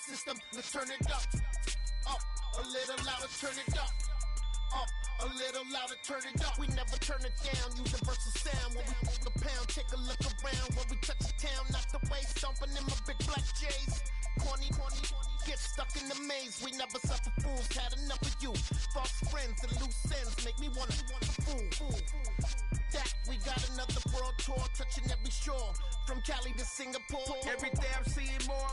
system, let's turn it up. Up, a little louder, turn it up. Up, a little louder, turn it up. We never turn it down, universal sound. When we pull the pound, take a look around. When we touch the town, not the way, stomping in my big black J's. Corny, get stuck in the maze. We never suffer fools, had enough of you. False friends and loose ends make me wanna fool. That we got another world tour, touching every shore, from Cali to Singapore. Every day I'm seeing more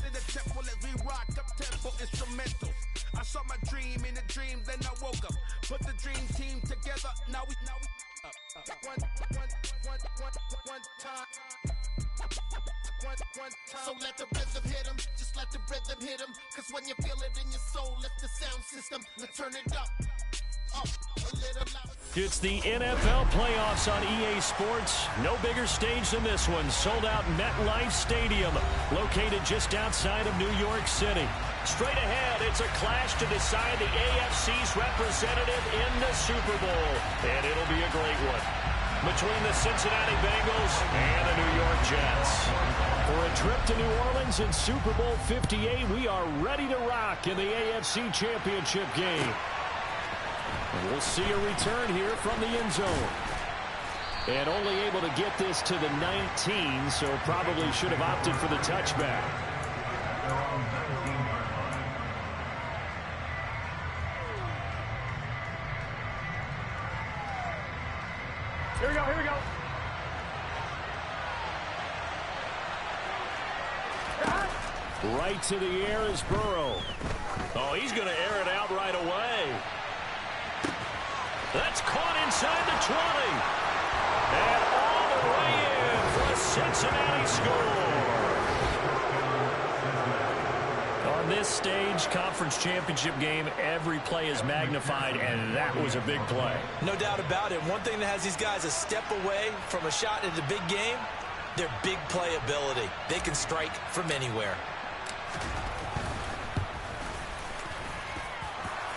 in the temple as we rock up tempo instrumentals. I saw my dream in a dream, then I woke up. Put the dream team together, now we one time. So let the rhythm hit 'em, just let the rhythm hit 'em. Cause when you feel it in your soul, lift the sound system, let's turn it up. Up, a little louder. It's the NFL playoffs on EA Sports. No bigger stage than this one. Sold out MetLife Stadium, located just outside of New York City. Straight ahead, it's a clash to decide the AFC's representative in the Super Bowl. And it'll be a great one between the Cincinnati Bengals and the New York Jets. For a trip to New Orleans in Super Bowl 58, we are ready to rock in the AFC Championship game. We'll see a return here from the end zone. And only able to get this to the 19, so probably should have opted for the touchback. Here we go. Right to the air is Burrow. Oh, he's going to air it out right away. That's caught inside the 20. And all the way in for a Cincinnati score. On this stage, conference championship game, every play is magnified, and that was a big play. No doubt about it. One thing that has these guys a step away from a shot at the big game, their big play ability. They can strike from anywhere.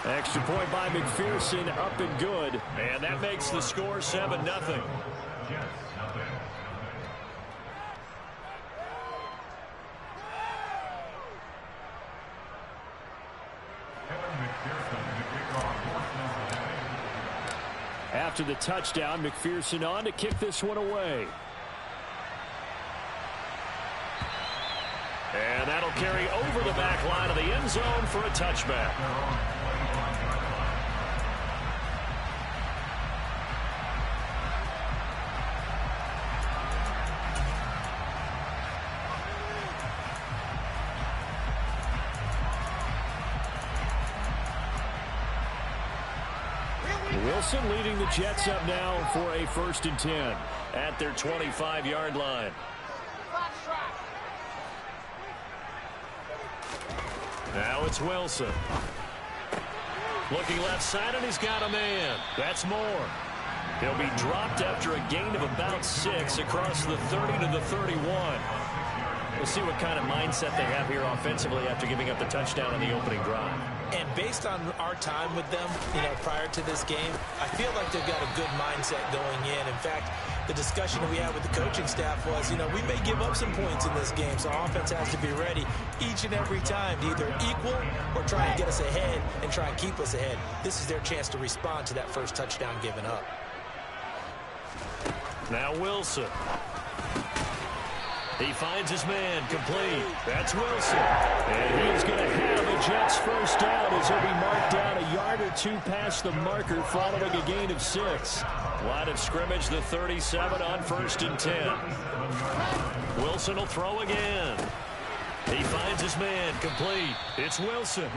Extra point by McPherson, up and good. And that makes the score 7-0. After the touchdown, McPherson on to kick this one away. And that'll carry over the back line of the end zone for a touchback. Wilson leading the Jets up now for a 1st and 10 at their 25-yard line. Now it's Wilson. Looking left side, and he's got a man. That's Moore. He'll be dropped after a gain of about 6 across the 30 to the 31. We'll see what kind of mindset they have here offensively after giving up the touchdown on the opening drive. And based on our time with them, prior to this game, I feel like they've got a good mindset going in. In fact, the discussion that we had with the coaching staff was, we may give up some points in this game, so offense has to be ready each and every time to either equal or try and get us ahead and try and keep us ahead. This is their chance to respond to that first touchdown given up. Now Wilson. He finds his man complete. That's Wilson. And he is going to have a Jets first down as he'll be marked down a yard or 2 past the marker following a gain of 6. Line of scrimmage, the 37 on 1st and 10. Wilson will throw again. He finds his man complete. It's Wilson.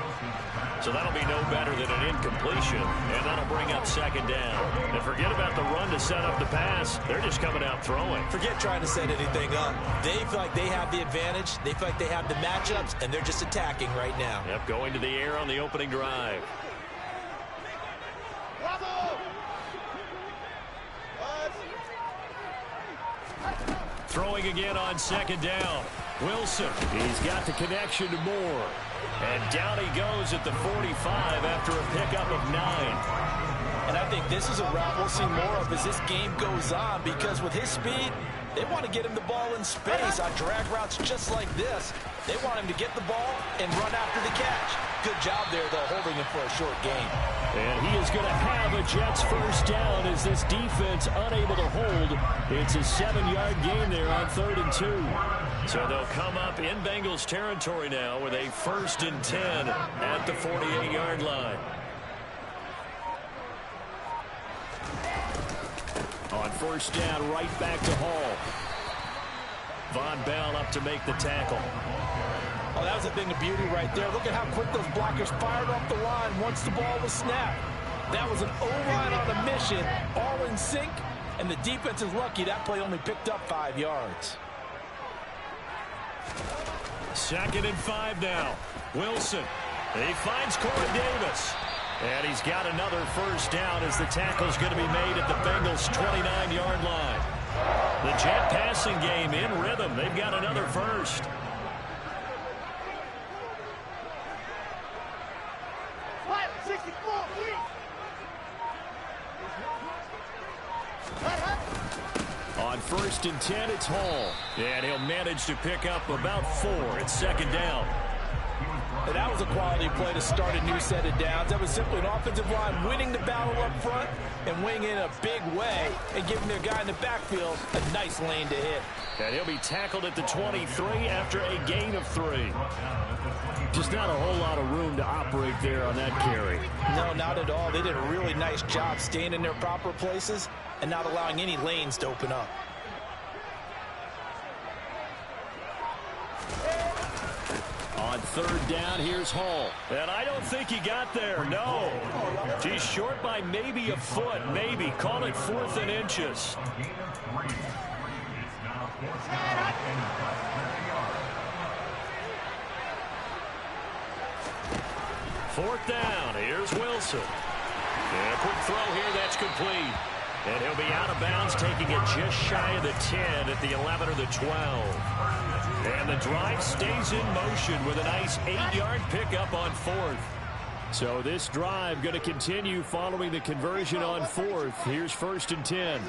So that'll be no better than an incompletion, and that'll bring up 2nd down. And forget about the run to set up the pass. They're just coming out throwing. Forget trying to set anything up. They feel like they have the advantage. They feel like they have the matchups, and they're just attacking right now. Yep, going to the air on the opening drive. Throwing again on 2nd down. Wilson, he's got the connection to Moore. And down he goes at the 45 after a pickup of 9. And I think this is a route we'll see more of as this game goes on, because with his speed, They want to get him the ball in space on drag routes just like this. They want him to get the ball and run after the catch. Good job there, though, holding him for a short gain. And he is going to have a Jets first down as this defense unable to hold. It's a 7-yard gain there on 3rd and 2. So they'll come up in Bengals territory now with a 1st and 10 at the 48-yard line. On first down, right back to Hall. Von Bell up to make the tackle. Oh, that was a thing of beauty right there. Look at how quick those blockers fired off the line once the ball was snapped. That was an O-line on a mission, all in sync, and the defense is lucky that play only picked up 5 yards. 2nd and 5 now. Wilson. He finds Corey Davis. And he's got another first down as the tackle's going to be made at the Bengals' 29-yard line. The Jet passing game in rhythm. They've got another first. On 1st and 10, it's Hall. And he'll manage to pick up about 4. It's 2nd down. And that was a quality play to start a new set of downs. That was simply an offensive line winning the battle up front and winning in a big way and giving their guy in the backfield a nice lane to hit. And he'll be tackled at the 23 after a gain of 3. Just not a whole lot of room to operate there on that carry. No, not at all. They did a really nice job staying in their proper places and not allowing any lanes to open up. On 3rd down, here's Hall. And I don't think he got there, no. He's short by maybe a foot, maybe. Call it 4th and inches. 4th down, here's Wilson. And a quick throw here, that's complete. And he'll be out of bounds, taking it just shy of the 10 at the 11 or the 12. And the drive stays in motion with a nice 8-yard pickup on 4th. So this drive going to continue following the conversion on 4th. Here's 1st and 10.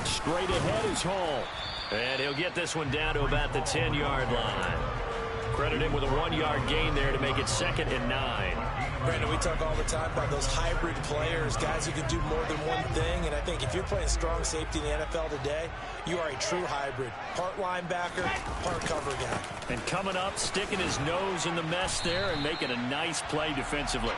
Straight ahead is Hall. And he'll get this one down to about the 10-yard line. Credit him with a 1-yard gain there to make it 2nd and 9. Brandon, we talk all the time about those hybrid players, guys who can do more than one thing. And I think if you're playing strong safety in the NFL today, you are a true hybrid. Part linebacker, part cover guy. And coming up, sticking his nose in the mess there and making a nice play defensively.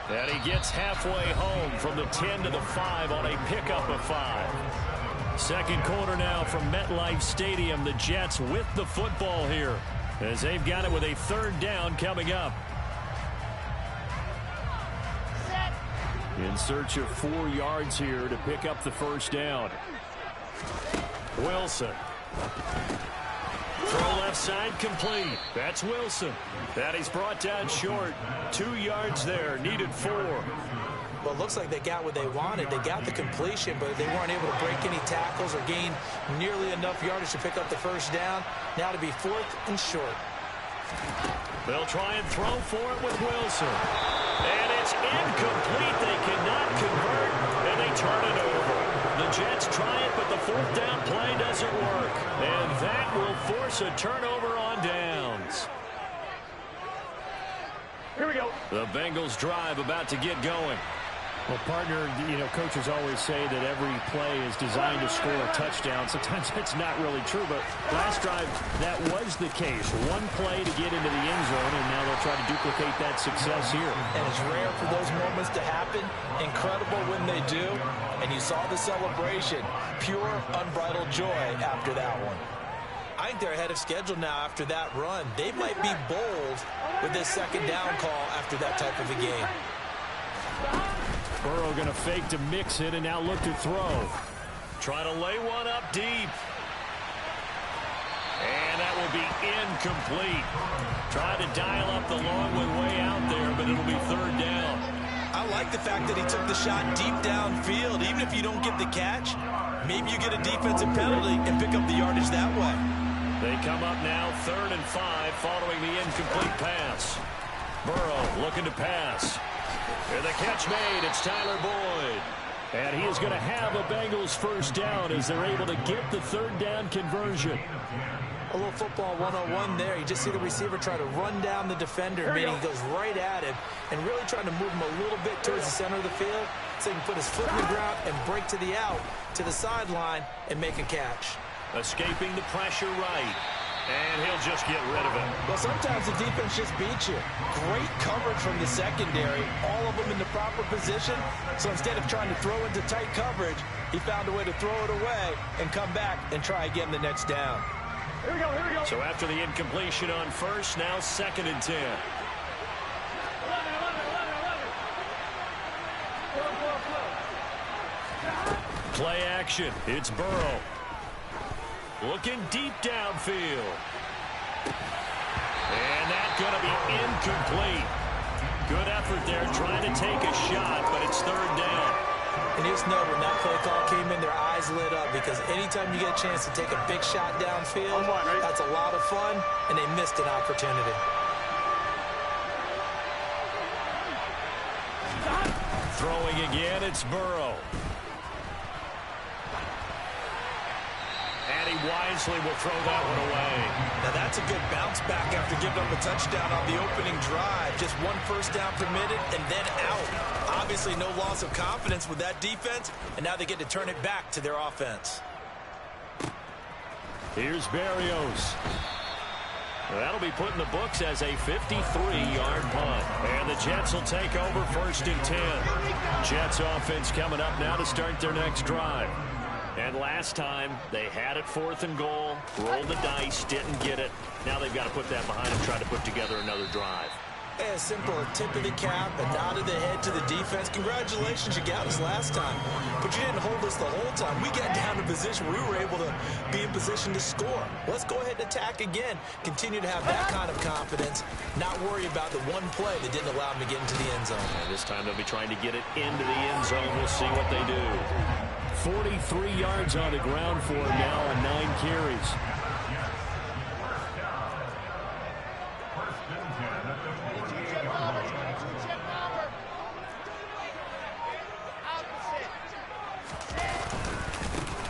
And he gets halfway home from the 10 to the 5 on a pickup of 5. Second quarter now from MetLife Stadium. The Jets with the football here as they've got it with a 3rd down coming up. In search of 4 yards here to pick up the first down. Wilson. Throw left side complete. That's Wilson. That he's brought down short. 2 yards there. Needed 4. Well, it looks like they got what they wanted. They got the completion, but they weren't able to break any tackles or gain nearly enough yardage to pick up the first down. Now to be 4th and short. They'll try and throw for it with Wilson. And it's incomplete. They cannot convert, and they turn it over. The Jets try it, but the 4th down play doesn't work. And that will force a turnover on downs. Here we go. The Bengals drive about to get going. Well, partner, you know, coaches always say that every play is designed to score a touchdown. Sometimes it's not really true, but last drive, that was the case. One play to get into the end zone, and now they'll try to duplicate that success here. And it's rare for those moments to happen. Incredible when they do. And you saw the celebration. Pure, unbridled joy after that one. I think they're ahead of schedule now after that run. They might be bold with this 2nd down call after that type of a game. Burrow going to fake to mix it and now look to throw. Try to lay one up deep. And that will be incomplete. Try to dial up the long one way out there, but it'll be 3rd down. I like the fact that he took the shot deep downfield. Even if you don't get the catch, maybe you get a defensive penalty and pick up the yardage that way. They come up now 3rd and 5 following the incomplete pass. Burrow looking to pass. And the catch made. It's Tyler Boyd. And he is going to have a Bengals first down as they're able to get the third down conversion. A little football 101 there. You just see the receiver try to run down the defender, meaning he goes right at him and really trying to move him a little bit towards the center of the field so he can put his foot in the ground and break to the out, to the sideline, and make a catch. Escaping the pressure right. And he'll just get rid of it. Well, sometimes the defense just beats you. Great coverage from the secondary, all of them in the proper position. So instead of trying to throw into tight coverage, he found a way to throw it away and come back and try again the next down. Here we go, here we go. So after the incompletion on first, now 2nd and 10. Play action. It's Burrow. Looking deep downfield. And that's going to be incomplete. Good effort there trying to take a shot, but it's 3rd down. And just know when that play call came in, their eyes lit up because anytime you get a chance to take a big shot downfield, that's a lot of fun, and they missed an opportunity. Throwing again, it's Burrow. And he wisely will throw that one away. Now that's a good bounce back after giving up a touchdown on the opening drive. Just 1 first down permitted and then out. Obviously no loss of confidence with that defense, and now they get to turn it back to their offense. Here's Berrios. That'll be put in the books as a 53-yard punt. And the Jets will take over 1st and 10. Jets offense coming up now to start their next drive. And last time, they had it 4th and goal, rolled the dice, didn't get it. Now they've got to put that behind them, try to put together another drive. A simple tip of the cap, a nod of the head to the defense. Congratulations, you got us last time. But you didn't hold us the whole time. We got down to a position where we were able to be in position to score. Let's go ahead and attack again. Continue to have that kind of confidence. Not worry about the one play that didn't allow them to get into the end zone. And this time they'll be trying to get it into the end zone. We'll see what they do. 43 yards on the ground for him now on 9 carries.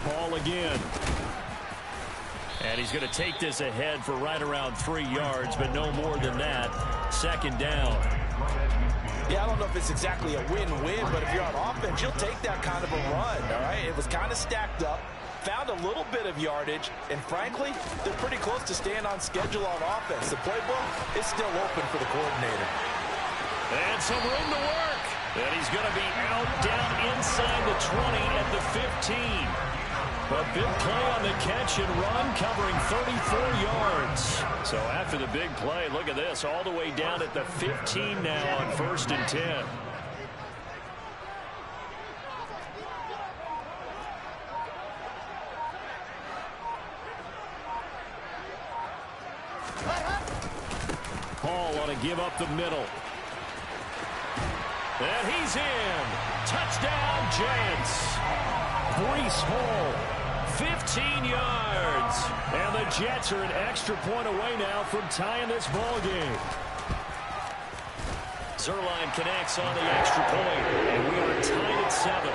Ball again. And he's going to take this ahead for right around 3 yards, but no more than that. 2nd down. Yeah, I don't know if it's exactly a win-win, but if you're on offense, you'll take that kind of a run, all right? It was kind of stacked up, found a little bit of yardage, and frankly, they're pretty close to staying on schedule on offense. The playbook is still open for the coordinator. And some room to work. And he's going to be out down inside the 20 at the 15. A big play on the catch and run, covering 34 yards. So after the big play, look at this, all the way down at the 15 now on 1st and 10. Hall on to give up the middle. And he's in. Touchdown, Jets. Breece Hall. 15 yards. And the Jets are an extra point away now from tying this ball game. Zerline connects on the extra point, and we are tied at 7.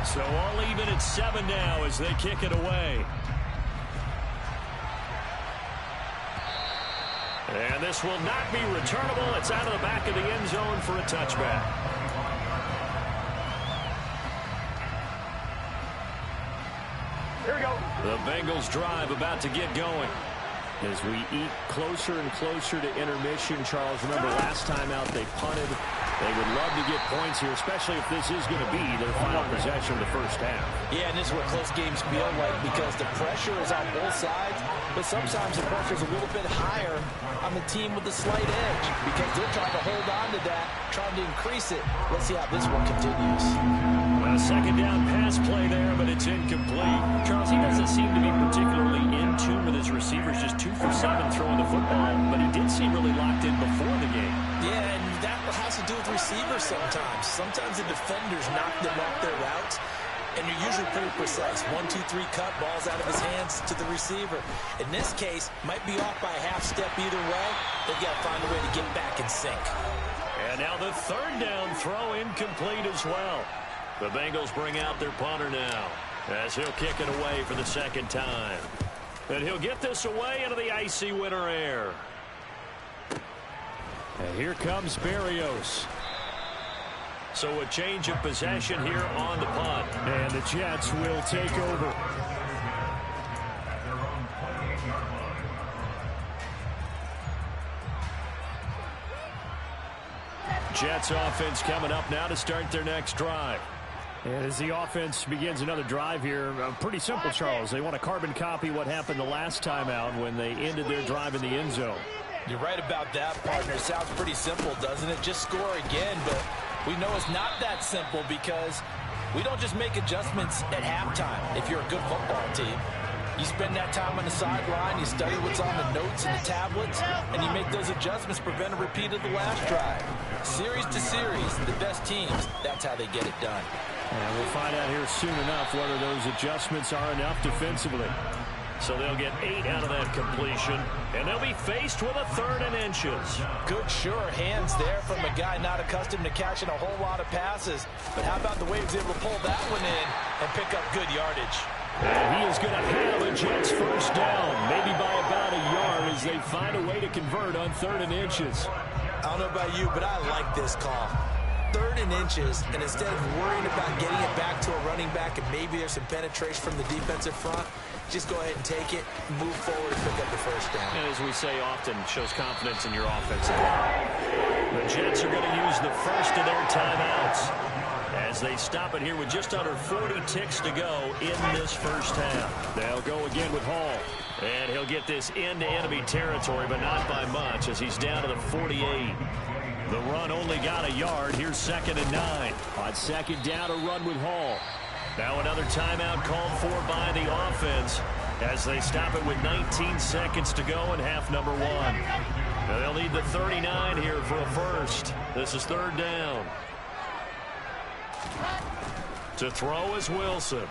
So all even at 7 now as they kick it away. And this will not be returnable. It's out of the back of the end zone for a touchback. Here we go. The Bengals drive about to get going. As we eat closer and closer to intermission, Charles, remember last time out they punted. They would love to get points here, especially if this is going to be their final possession of the first half. Yeah, and this is what close games feel like because the pressure is on both sides, but sometimes the pressure is a little bit higher on the team with the slight edge because they're trying to hold on to that, trying to increase it. Let's see how this one continues. Well, 2nd down pass play there, but it's incomplete. Charles, he doesn't seem to be particularly in tune with his receivers, just 2 for 7 throwing the football, but he did seem really locked in before the game. Yeah, and that has to do with receivers sometimes. Sometimes the defenders knock them off their routes. and you're usually pretty precise. 1, 2, 3 cut, balls out of his hands to the receiver. In this case, might be off by a half step either way. They've got to find a way to get back in sync. And now the third down throw incomplete as well. The Bengals bring out their punter now as he'll kick it away for the second time. And he'll get this away into the icy winter air. And here comes Berrios. So a change of possession here on the punt. And the Jets will take over. Jets offense coming up now to start their next drive. And as the offense begins another drive here, pretty simple, Charles. They want to carbon copy what happened the last time out when they ended their drive in the end zone. You're right about that, partner. Sounds pretty simple, doesn't it? Just score again, but we know it's not that simple because we don't just make adjustments at halftime if you're a good football team. You spend that time on the sideline, you study what's on the notes and the tablets, and you make those adjustments to prevent a repeat of the last drive. Series to series, the best teams, that's how they get it done. And we'll find out here soon enough whether those adjustments are enough defensively. So they'll get 8 out of that completion, and they'll be faced with a 3rd and inches. Good, sure hands there from a guy not accustomed to catching a whole lot of passes. But how about the way he was able to pull that one in and pick up good yardage? And he is going to have a Jets first down, maybe by about a yard as they find a way to convert on 3rd and inches. I don't know about you, but I like this call. 3rd and inches, and instead of worrying about getting it back to a running back and maybe there's some penetration from the defensive front, just go ahead and take it, move forward, and pick up the first down. And as we say often, shows confidence in your offensive line. The Jets are going to use the first of their timeouts as they stop it here with just under 40 ticks to go in this first half. They'll go again with Hall. And he'll get this into enemy territory, but not by much as he's down to the 48. The run only got a yard. Here's 2nd and 9. On 2nd down, a run with Hall. Now another timeout called for by the offense as they stop it with 19 seconds to go in half number 1. Now they'll need the 39 here for a first. This is 3rd down. To throw is Wilson.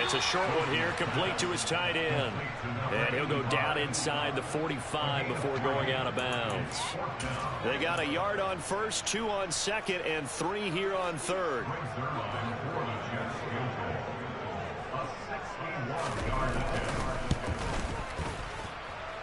It's a short one here, complete to his tight end. And he'll go down inside the 45 before going out of bounds. They got a yard on first, 2 on 2nd, and 3 here on 3rd.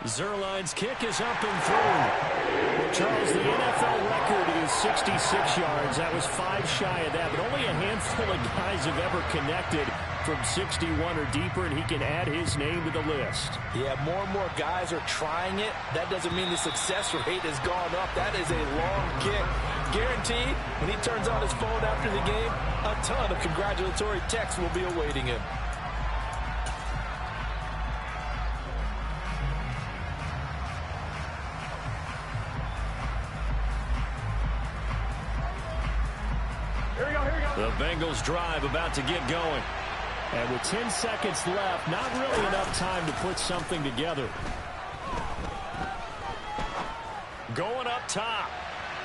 Zerline's kick is up and through. Well, Charles, the NFL record is 66 yards. That was 5 shy of that, but only a handful of guys have ever connected from 61 or deeper, and he can add his name to the list. Yeah, more and more guys are trying it. That doesn't mean the success rate has gone up. That is a long kick. Guaranteed, when he turns on his phone after the game, a ton of congratulatory texts will be awaiting him. The Bengals drive about to get going. And with 10 seconds left, not really enough time to put something together. Going up top.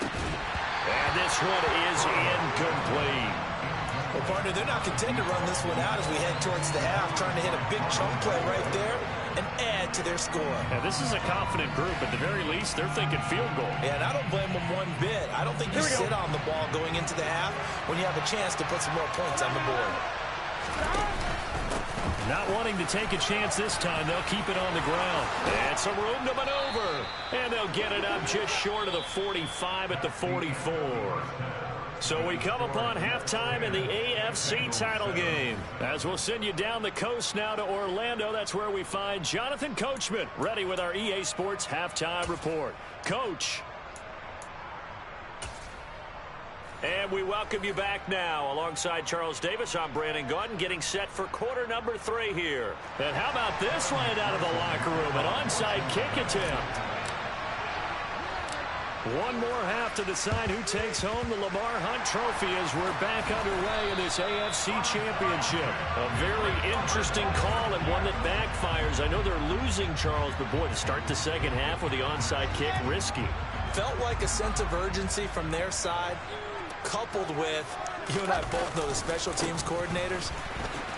And this one is incomplete. Well, partner, they're not content to run this one out as we head towards the half, trying to hit a big chunk play right there and add to their score. Now, this is a confident group. At the very least, they're thinking field goal. Yeah, and I don't blame them one bit. I don't think you sit on the ball going into the half when you have a chance to put some more points on the board. Not wanting to take a chance this time, they'll keep it on the ground. And some room to maneuver. And they'll get it up just short of the 45 at the 44. So we come upon halftime in the AFC title game. As we'll send you down the coast now to Orlando, that's where we find Jonathan Coachman, ready with our EA Sports halftime report. Coach. And we welcome you back now. Alongside Charles Davis, I'm Brandon Gaudin, getting set for quarter number 3 here. And how about this land out of the locker room? An onside kick attempt. One more half to decide who takes home the Lamar Hunt Trophy as we're back underway in this AFC Championship. A very interesting call and one that backfires. I know they're losing, Charles, but boy, to start the second half with the onside kick, risky. Felt like a sense of urgency from their side, coupled with You and I both know the special teams coordinators,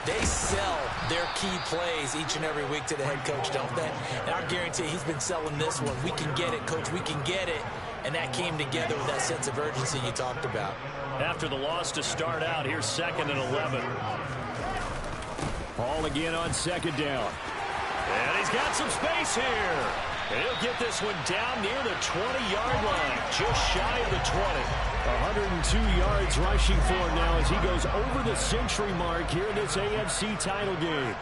they sell their key plays each and every week to the head coach, don't they? And I guarantee he's been selling this one. We can get it, coach. We can get it. And that came together with that sense of urgency you talked about. After the loss to start out, here's 2nd and 11. Ball again on 2nd down. And he's got some space here. And he'll get this one down near the 20-yard line, just shy of the 20. 102 yards rushing for him now as he goes over the century mark here in this AFC title game.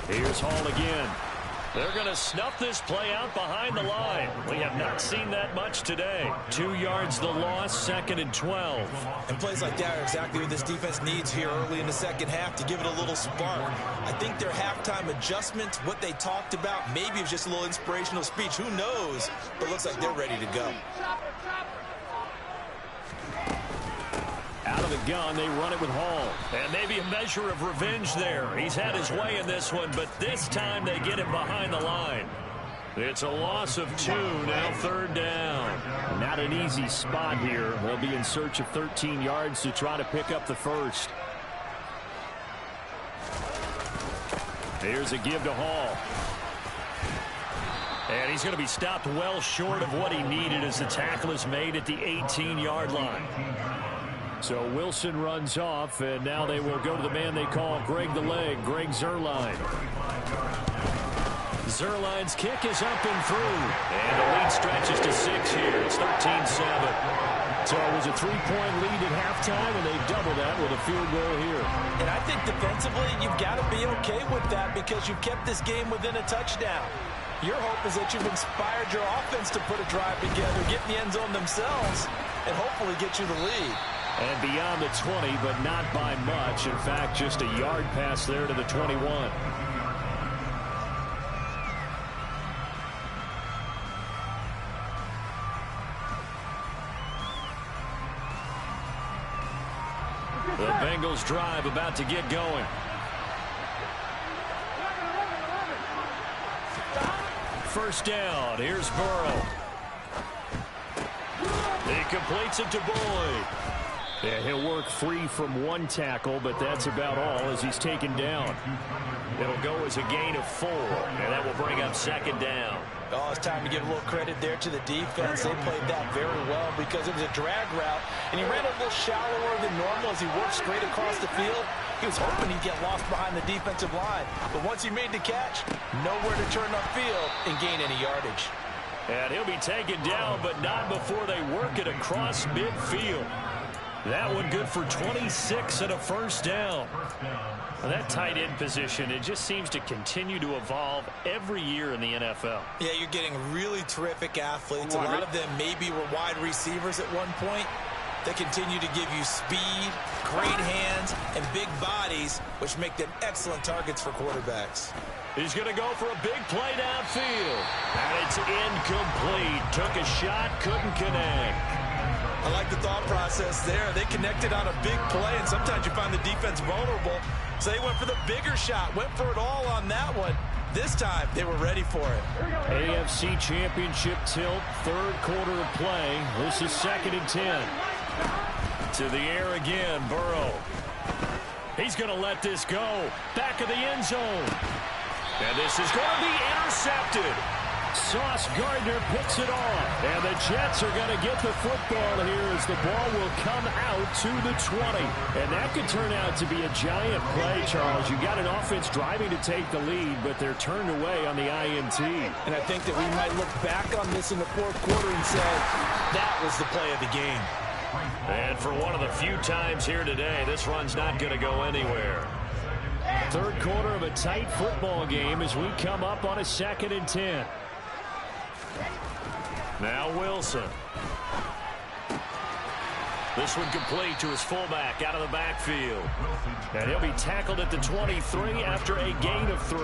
Here's Hall again. They're going to snuff this play out behind the line. We have not seen that much today. 2 yards the loss, 2nd and 12. And plays like that are exactly what this defense needs here early in the second half to give it a little spark. I think their halftime adjustments, what they talked about, maybe it was just a little inspirational speech. Who knows? But it looks like they're ready to go. Out of the gun, they run it with Hall. And maybe a measure of revenge there. He's had his way in this one, but this time they get him behind the line. It's a loss of 2, now 3rd down. Not an easy spot here. They'll be in search of 13 yards to try to pick up the first. Here's a give to Hall. And he's going to be stopped well short of what he needed as the tackle is made at the 18-yard line. So Wilson runs off, and now they will go to the man they call Greg the Leg, Greg Zuerlein. Zuerlein's kick is up and through. And the lead stretches to 6 here. It's 13-7. So it was a 3-point lead at halftime, and they double that with a field goal here. And I think defensively, you've got to be okay with that because you've kept this game within a touchdown. Your hope is that you've inspired your offense to put a drive together, get in the end zone themselves, and hopefully get you the lead. And beyond the 20, but not by much. In fact, just a yard pass there to the 21. The Bengals drive about to get going. First down. Here's Burrow. He completes it to Boyd. Yeah, he'll work free from one tackle, but that's about all as he's taken down. It'll go as a gain of 4, and that will bring up 2nd down. Oh, it's time to give a little credit there to the defense. They played that very well because it was a drag route, and he ran a little shallower than normal as he worked straight across the field. He was hoping he'd get lost behind the defensive line, but once he made the catch, nowhere to turn upfield and gain any yardage. And he'll be taken down, but not before they work it across midfield. That one good for 26 and a first down. Well, that tight end position, it just seems to continue to evolve every year in the NFL. Yeah, you're getting really terrific athletes. A lot of them maybe were wide receivers at one point. They continue to give you speed, great hands, and big bodies, which make them excellent targets for quarterbacks. He's going to go for a big play downfield. And it's incomplete. Took a shot, couldn't connect. I like the thought process there. They connected on a big play, and sometimes you find the defense vulnerable. So they went for the bigger shot, went for it all on that one. This time, they were ready for it. AFC Championship tilt, 3rd quarter of play. This is 2nd and 10. To the air again, Burrow. He's going to let this go. Back of the end zone. And this is going to be intercepted. Sauce Gardner picks it off. And the Jets are going to get the football here as the ball will come out to the 20. And that could turn out to be a giant play, Charles. You got an offense driving to take the lead, but they're turned away on the INT. And I think that we might look back on this in the 4th quarter and say, that was the play of the game. And for one of the few times here today, this run's not going to go anywhere. 3rd quarter of a tight football game as we come up on a 2nd and 10. Now Wilson. This one complete to his fullback out of the backfield. And he'll be tackled at the 23 after a gain of 3.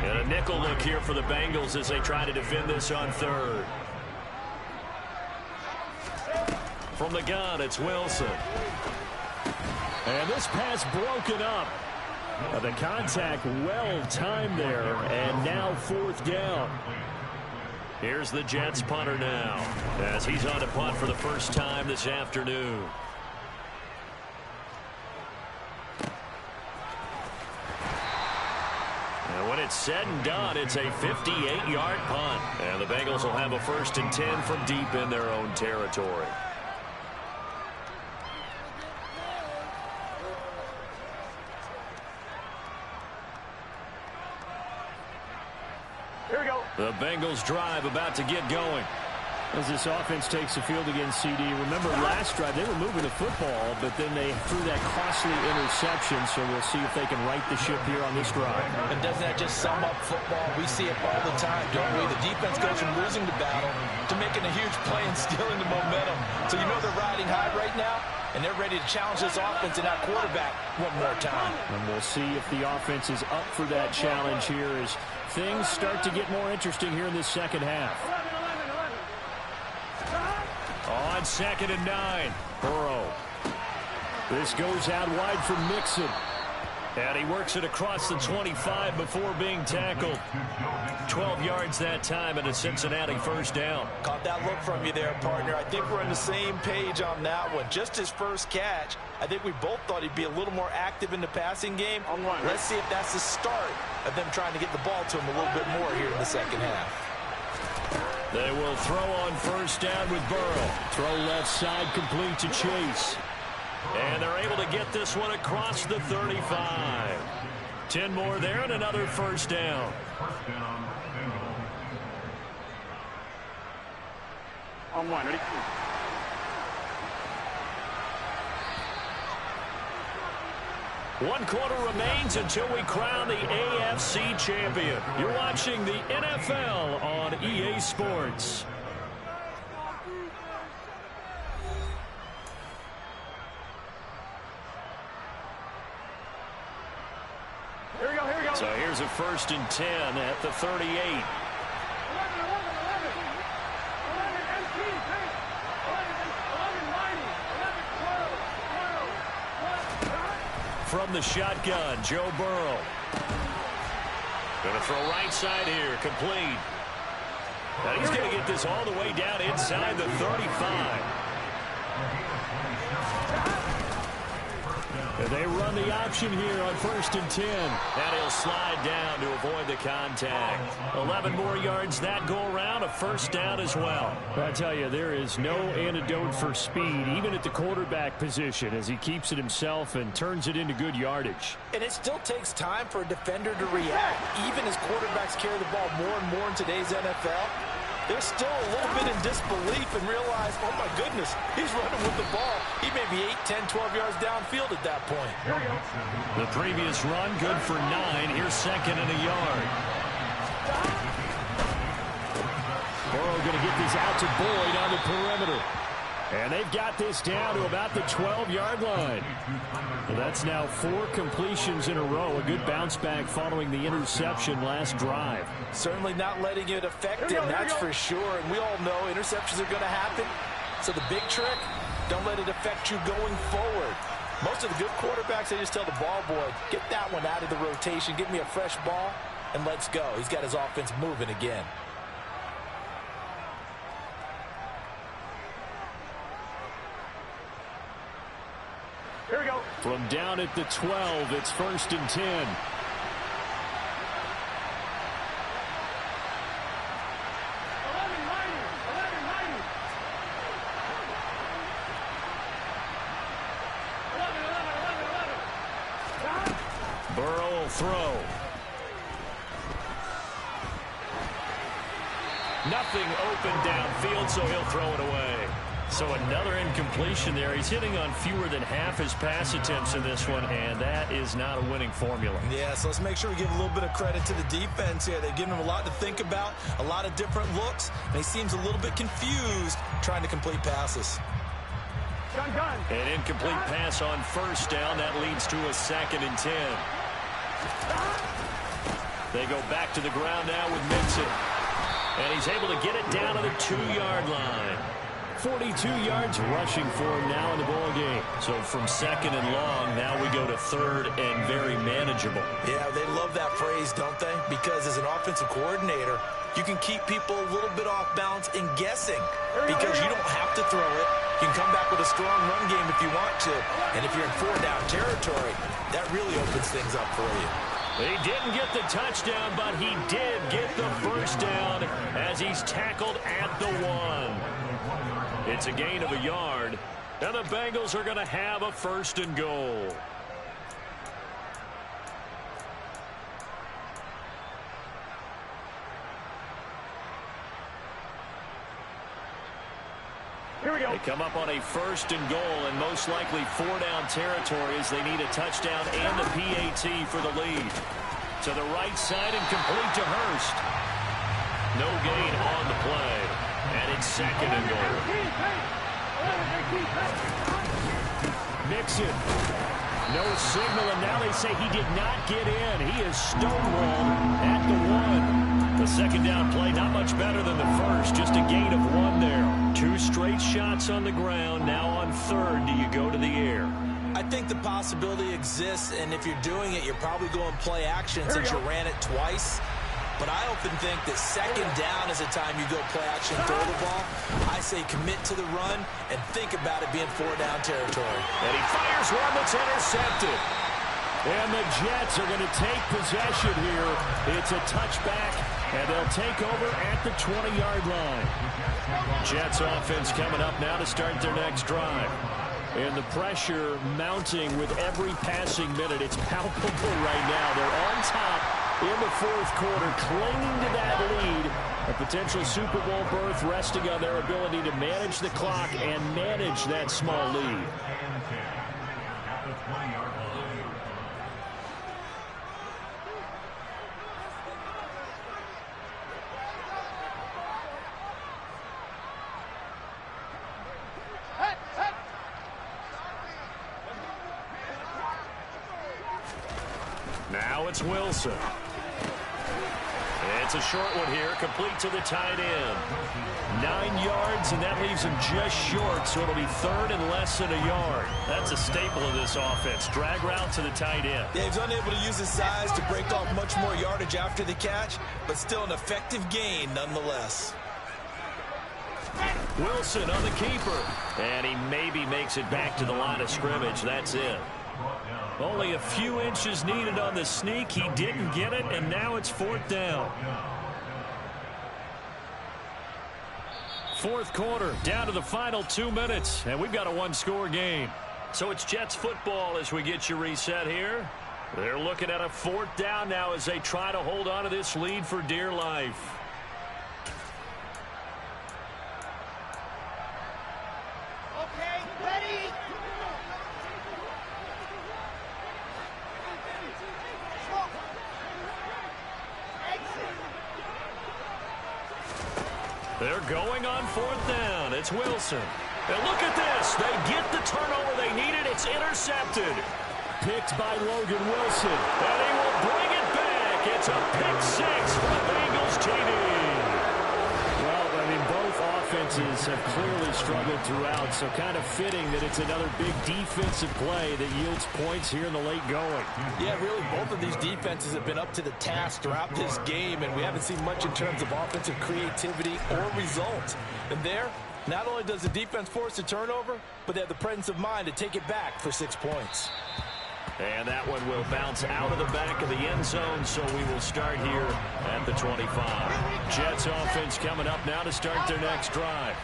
And a nickel look here for the Bengals as they try to defend this on 3rd. From the gun, it's Wilson. And this pass broken up. The contact well timed there, and now 4th down. Here's the Jets punter now, as he's on to punt for the first time this afternoon. And when it's said and done, it's a 58-yard punt. And the Bengals will have a 1st and 10 from deep in their own territory. Here we go. The Bengals drive about to get going. As this offense takes the field against CD, remember last drive they were moving the football, but then they threw that costly interception, so we'll see if they can right the ship here on this drive. And doesn't that just sum up football? We see it all the time, don't we? The defense goes from losing the battle to making a huge play and stealing the momentum. So you know they're riding high right now, and they're ready to challenge this offense and that quarterback one more time. And we'll see if the offense is up for that challenge here as things start to get more interesting here in this second half. On 2nd and 9, Burrow. This goes out wide for Mixon. And he works it across the 25 before being tackled. 12 yards that time and a Cincinnati 1st down. Caught that look from you there, partner. I think we're on the same page on that one. Just his first catch. I think we both thought he'd be a little more active in the passing game. Let's see if that's the start of them trying to get the ball to him a little bit more here in the second half. They will throw on 1st down with Burrow. Throw left side complete to Chase. And they're able to get this one across the 35. 10 more there and another 1st down. On 1, ready? One quarter remains until we crown the AFC champion. You're watching the NFL on EA Sports. Here we go, here we go. So here's a 1st and 10 at the 38. From the shotgun, Joe Burrow. Going to throw right side here, complete. Now he's going to get this all the way down inside the 35. And they run the option here on 1st and 10. And he'll slide down to avoid the contact. 11 more yards that go around, a 1st down as well. I tell you, there is no antidote for speed, even at the quarterback position, as he keeps it himself and turns it into good yardage. And it still takes time for a defender to react. Even as quarterbacks carry the ball more and more in today's NFL, they're still a little bit in disbelief and realize, oh my goodness, he's running with the ball. He may be 8, 10, 12 yards downfield at that point. The previous run good for 9. Here's 2nd and a yard. Burrow going to get this out to Boyd on the perimeter. And they've got this down to about the 12-yard line. Well, that's now 4 completions in a row. A good bounce back following the interception last drive. Certainly not letting it affect him, that's for sure. And we all know interceptions are going to happen. So the big trick, don't let it affect you going forward. Most of the good quarterbacks, they just tell the ball boy, get that one out of the rotation, give me a fresh ball, and let's go. He's got his offense moving again. Here we go. From down at the 12, it's 1st and 10. Burrow will throw. Nothing open downfield, so he'll throw it away. So another incompletion there. He's hitting on fewer than half his pass attempts in this one, and that is not a winning formula. Yeah, so let's make sure we give a little bit of credit to the defense here. They've given him a lot to think about, a lot of different looks, and he seems a little bit confused trying to complete passes. An incomplete pass on 1st down. That leads to a 2nd and 10. They go back to the ground now with Mixon. And he's able to get it down to the 2-yard line. 42 yards rushing for him now in the ball game. So from second and long, now we go to third and very manageable. Yeah, they love that phrase, don't they? Because as an offensive coordinator, you can keep people a little bit off balance and guessing because you don't have to throw it. You can come back with a strong run game if you want to. And if you're in 4-down territory, that really opens things up for you. He didn't get the touchdown, but he did get the first down as he's tackled at the 1. It's a gain of a yard, and the Bengals are going to have a first and goal. Here we go. They come up on a first and goal, and most likely 4-down territory as they need a touchdown and the PAT for the lead. To the right side and complete to Hurst. No gain on the play, and it's second and goal. Mixon. No signal, and now they say he did not get in. He is stonewalled at the 1. The second down play, not much better than the first, just a gain of 1 there. 2 straight shots on the ground. Now on third, do you go to the air? I think the possibility exists, and if you're doing it, you're probably going play action since you ran it twice. But I often think that second down is the time you go play action, throw the ball. I say commit to the run and think about it being 4-down territory. And he fires one that's intercepted. And the Jets are going to take possession here. It's a touchback, and they'll take over at the 20-yard line. Jets offense coming up now to start their next drive. And the pressure mounting with every passing minute. It's palpable right now. They're on top in the fourth quarter, clinging to that lead. A potential Super Bowl berth resting on their ability to manage the clock and manage that small lead. Now it's Wilson. It's a short one here, complete to the tight end. 9 yards, and that leaves him just short, so it'll be third and less than a yard. That's a staple of this offense. Drag route to the tight end. Yeah, he's unable to use his size to break off much more yardage after the catch, but still an effective gain nonetheless. Wilson on the keeper, and he maybe makes it back to the line of scrimmage. That's it. Only a few inches needed on the sneak. He didn't get it, and now it's 4th down. Fourth quarter, down to the final 2 minutes, and we've got a 1-score game. So it's Jets football as we get you reset here. They're looking at a 4th down now as they try to hold on to this lead for dear life. They're going on 4th down. It's Wilson. And look at this. They get the turnover they needed. It's intercepted. Picked by Logan Wilson. And he will bring it back. It's a pick 6 for the Bengals TD. Well, I mean, both offenses have clearly struggled throughout, so kind of fitting that it's another big defensive play that yields points here in the late going. Yeah, really, both of these defenses have been up to the task throughout this game, and we haven't seen much in terms of offensive creativity or results. And there, not only does the defense force a turnover, but they have the presence of mind to take it back for 6 points. And that one will bounce out of the back of the end zone, so we will start here at the 25. Jets offense coming up now to start their next drive.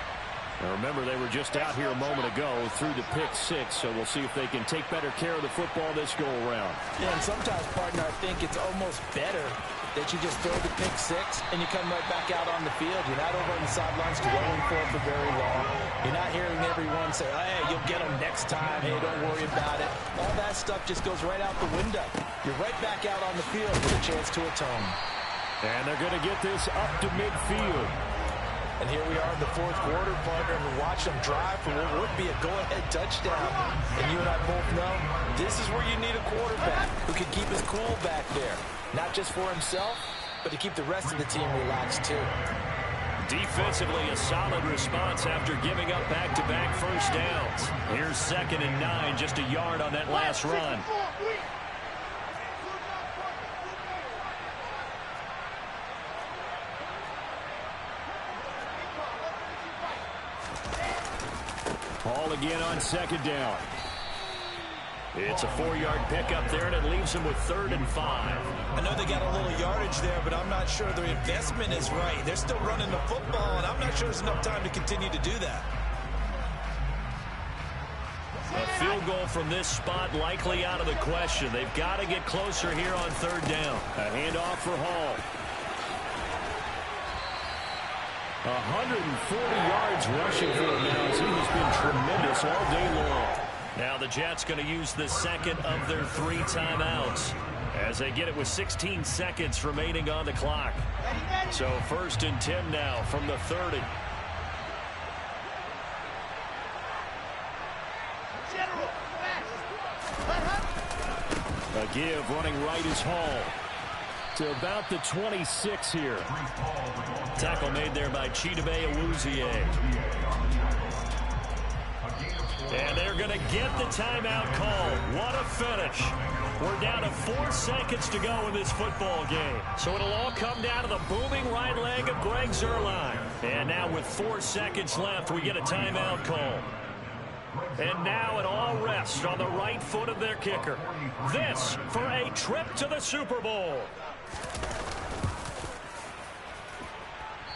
Now remember, they were just out here a moment ago through the pick 6, so we'll see if they can take better care of the football this go-around. Yeah, and sometimes, partner, I think it's almost better that you just throw the pick 6 and you come right back out on the field. You're not over on the sidelines dwelling for it for very long. You're not hearing everyone say, hey, you'll get them next time. Hey, don't worry about it. All that stuff just goes right out the window. You're right back out on the field with a chance to atone. And they're going to get this up to midfield. And here we are in the fourth quarter, partner, and we watch them drive for what would be a go-ahead touchdown. And you and I both know this is where you need a quarterback who can keep his cool back there. Not just for himself, but to keep the rest of the team relaxed too. Defensively, a solid response after giving up back-to-back first downs. Here's 2nd and 9, just a yard on that last run. Ball again on 2nd down. It's a 4-yard pickup there, and it leaves him with 3rd and 5. I know they got a little yardage there, but I'm not sure their investment is right. They're still running the football, and I'm not sure there's enough time to continue to do that. A field goal from this spot likely out of the question. They've got to get closer here on 3rd down. A handoff for Hall. 140 yards rushing for him now, as he has been tremendous all day long. Now the Jets going to use the 2nd of their 3 timeouts as they get it with 16 seconds remaining on the clock. So 1st and 10 now from the 30. A give running right is Hall. To about the 26 here. Tackle made there by Chidobe Awuzie. And they're going to get the timeout call. What a finish. We're down to 4 seconds to go in this football game. So it'll all come down to the booming right leg of Greg Zuerlein. And now with 4 seconds left, we get a timeout call. And now it all rests on the right foot of their kicker. This for a trip to the Super Bowl.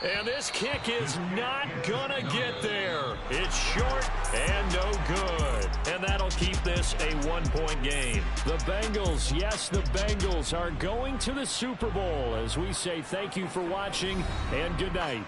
And this kick is not gonna get there. It's short and no good. And that'll keep this a 1-point game. The Bengals, yes, the Bengals are going to the Super Bowl. As we say thank you for watching and good night.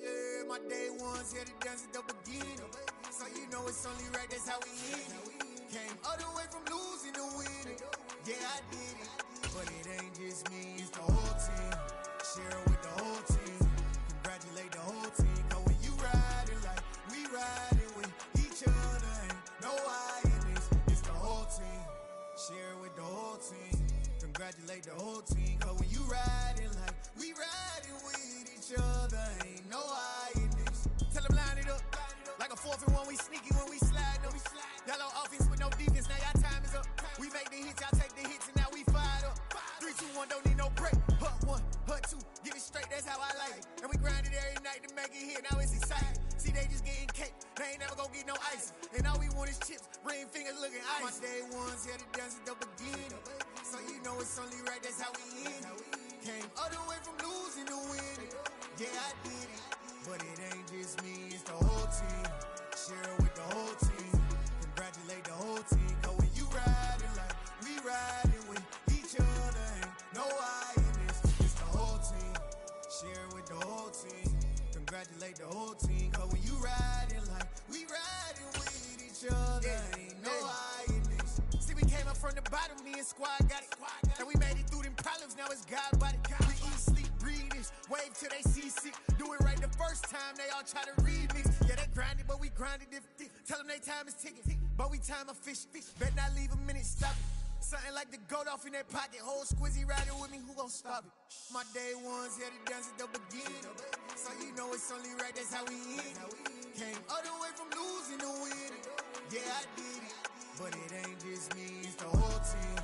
Yeah, my day ones here to dance at the beginning. So you know it's only right, that's how we hit it. Came all the way from losing to winning. Yeah, I did it. But it ain't just me, it's the whole team. Share it with the whole team. Congratulate the whole team. Cause when you riding like we riding with each other, ain't no I in this. It's the whole team. Share it with the whole team. Congratulate the whole team. Cause when you riding like we riding with each other, ain't no I in this. Tell them line it up. Like a 4th and 1, we sneaky when we slide them. Y'all on offense with no defense, now y'all time is up. We make the hits, y'all take the hits, and now we fired up. 3, 2, 1, don't need no break. Hut 1, hut 2, get it straight, that's how I like it. And we grind it every night to make it hit, now it's exciting. See, they just getting cake, they ain't never gonna get no ice. And all we want is chips, ring fingers looking ice. My day ones here to dance at the beginning. So you know it's only right, that's how we end it. Came all the way from losing to winning. Yeah, I did it. But it ain't just me, it's the whole team. Share it with the whole team. Congratulate the whole team. Cause when you riding like we riding with each other, ain't no I in this. It's the whole team. Share it with the whole team. Congratulate the whole team. Cause when you riding like we riding with each other, ain't no I in this. See, we came up from the bottom, me and squad got it. And we made it through them problems, now it's God body. We eat, sleep, breathe this, wave till they see sick. Do it right the first time, they all try to remix. Yeah, they grinded, but we grinded different. Tell them they time is ticking, but we time a fish. Bet not leave a minute, stop it. Something like the goat off in that pocket. Whole squizzy riding with me, who gon' stop it? My day ones here to dance at the beginning. So you know it's only right, that's how we end it. Came all the way from losing to winning. Yeah, I did it. But it ain't just me, it's the whole team.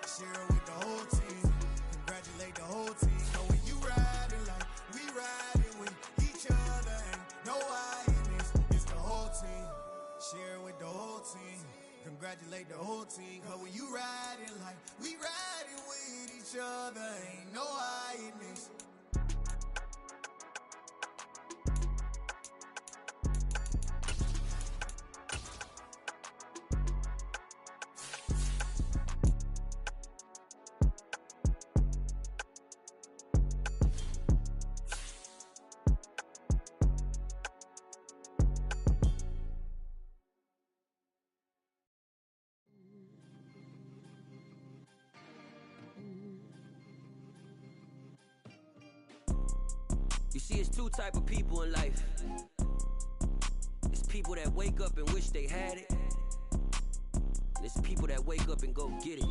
Share it with the whole team. Congratulate the whole team. So when you riding like we riding with each other, ain't no I in this. It's the whole team. Share it with the whole team. Congratulate the whole team. Cause when you ride each other, ain't no hiding this. You see, it's two type of people in life. It's people that wake up and wish they had it. And it's people that wake up and go get it.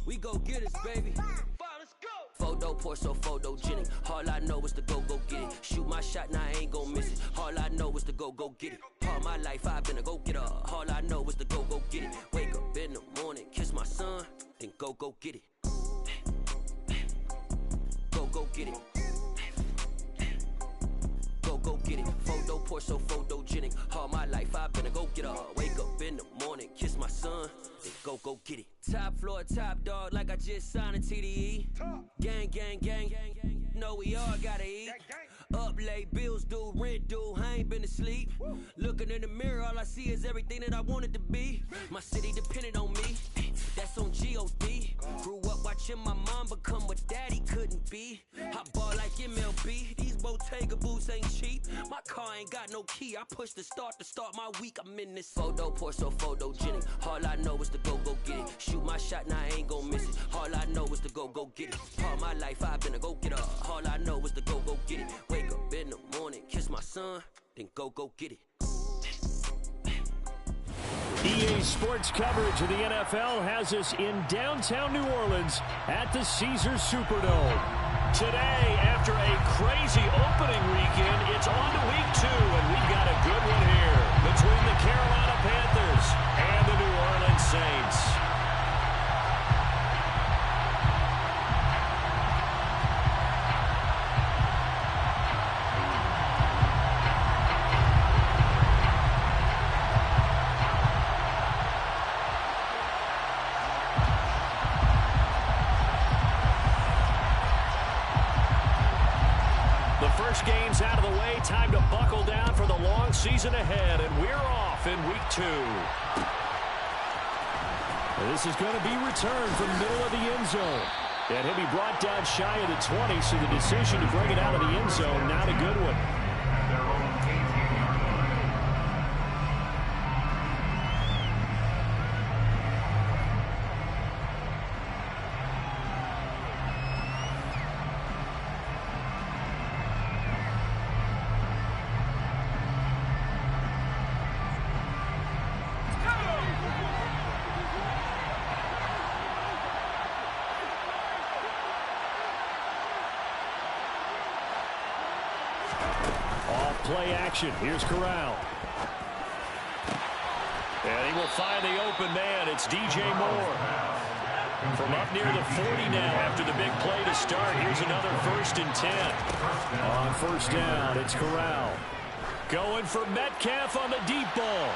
We go get it, baby. Let's go. Photo pour so photogenic. All I know is to go get it. Shoot my shot, now I ain't gon' miss it. All I know is to go get it. All my life I've been a go-getter. All I know is to go get it. Wake up in the morning, kiss my son, then go get it. Go get it. Go get it. Photo pour so photogenic. All my life I've been a go-getter. Wake up in the morning, kiss my son, then go get it. Top floor, top dog, like I just signed a TDE. Gang, gang, gang, gang, gang. Know we all gotta eat. Up late, bills due, rent due, I ain't been asleep. Looking in the mirror, all I see is everything that I wanted to be. My city depended on me, that's on G.O.D. Grew up watching my mom become what daddy couldn't be. I ball like MLB, these Bottega boots ain't cheap. My car ain't got no key, I push the start to start my week. I'm in this photo pour so photogenic. All I know is to go get it. Shoot my shot, now I ain't gon' miss it. All I know is to go get it. All my life I've been a go-getter. All I know is to go get it. Wake up in the morning, kiss my son, then go get it. EA Sports coverage of the NFL has us in downtown New Orleans at the Caesars Superdome. Today, after a crazy opening weekend, it's on to week 2, and we've got a good one here between the Carolina Panthers and the New Orleans Saints. Games out of the way, time to buckle down for the long season ahead, and we're off in week 2. This is going to be returned from the middle of the end zone, and he'll be brought down shy of the 20, so the decision to bring it out of the end zone, not a good one. Play action. Here's Corral. And he will find the open man. It's DJ Moore. From up near the 40 now after the big play to start. Here's another 1st and 10. On first down, it's Corral. Going for Metcalf on the deep ball.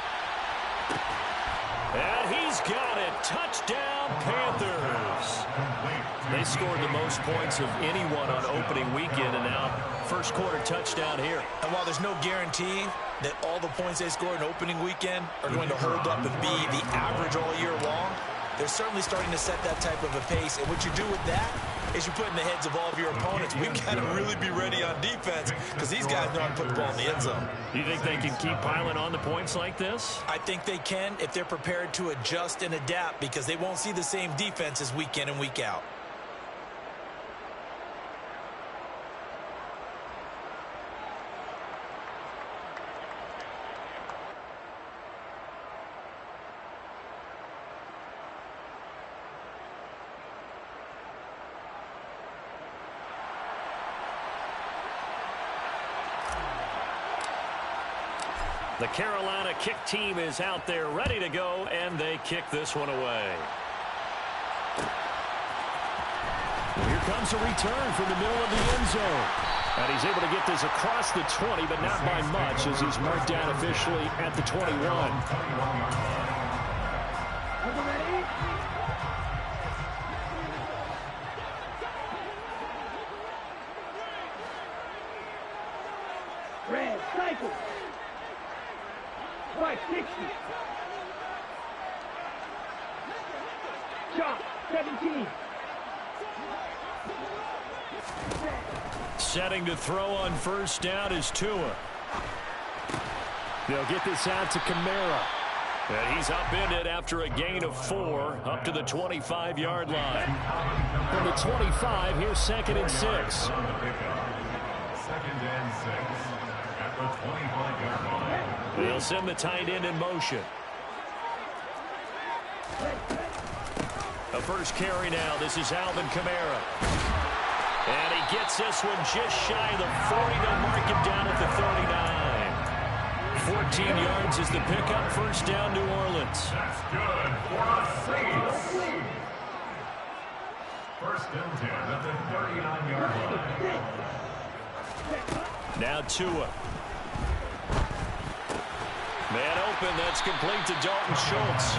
And he's got it. Touchdown, Panthers. They scored the most points of anyone on opening weekend, and now first quarter touchdown here. And while there's no guarantee that all the points they scored in opening weekend are going to hold up and be the average all year long, they're certainly starting to set that type of a pace. And what you do with that is you put in the heads of all of your opponents, we've got to really be ready on defense because these guys know how to put the ball in the end zone. You think they can keep piling on the points like this? I think they can if they're prepared to adjust and adapt, because they won't see the same defenses week in and week out. The Carolina kick team is out there ready to go, and they kick this one away. Well, here comes a return from the middle of the end zone. And he's able to get this across the 20, but not by much, as he's marked down officially at the 21. Cycle. Right, 60. Chop, 17. Setting to throw on first down is Tua. They'll get this out to Kamara. And he's upended after a gain of 4 up to the 25-yard line. From the 25, here's 2nd and 6. Second and 6 at the 25-yard line. They'll send the tight end in motion. A first carry now. This is Alvin Kamara. And he gets this one just shy of the 40. They'll mark him down at the 39. 14 yards is the pickup. First down, New Orleans. That's good for a Saints. First and 10 at the 39-yard line. Now Tua. Man open. That's complete to Dalton Schultz.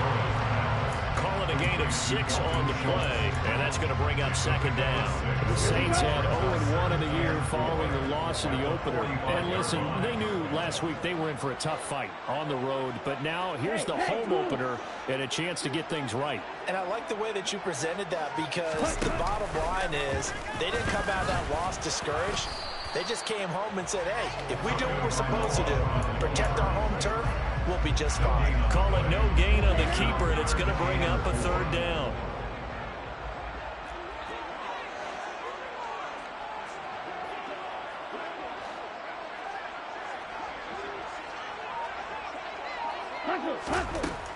Call it a gain of 6 on the play, and that's going to bring up second down. The Saints had 0-1 in the year following the loss in the opener. And listen, they knew last week they were in for a tough fight on the road, but now here's the home opener and a chance to get things right. And I like the way that you presented that, because the bottom line is they didn't come out of that loss discouraged. They just came home and said, hey, if we do what we're supposed to do, protect our home turf, we'll be just fine. Call it no gain on the keeper, and it's going to bring up a third down.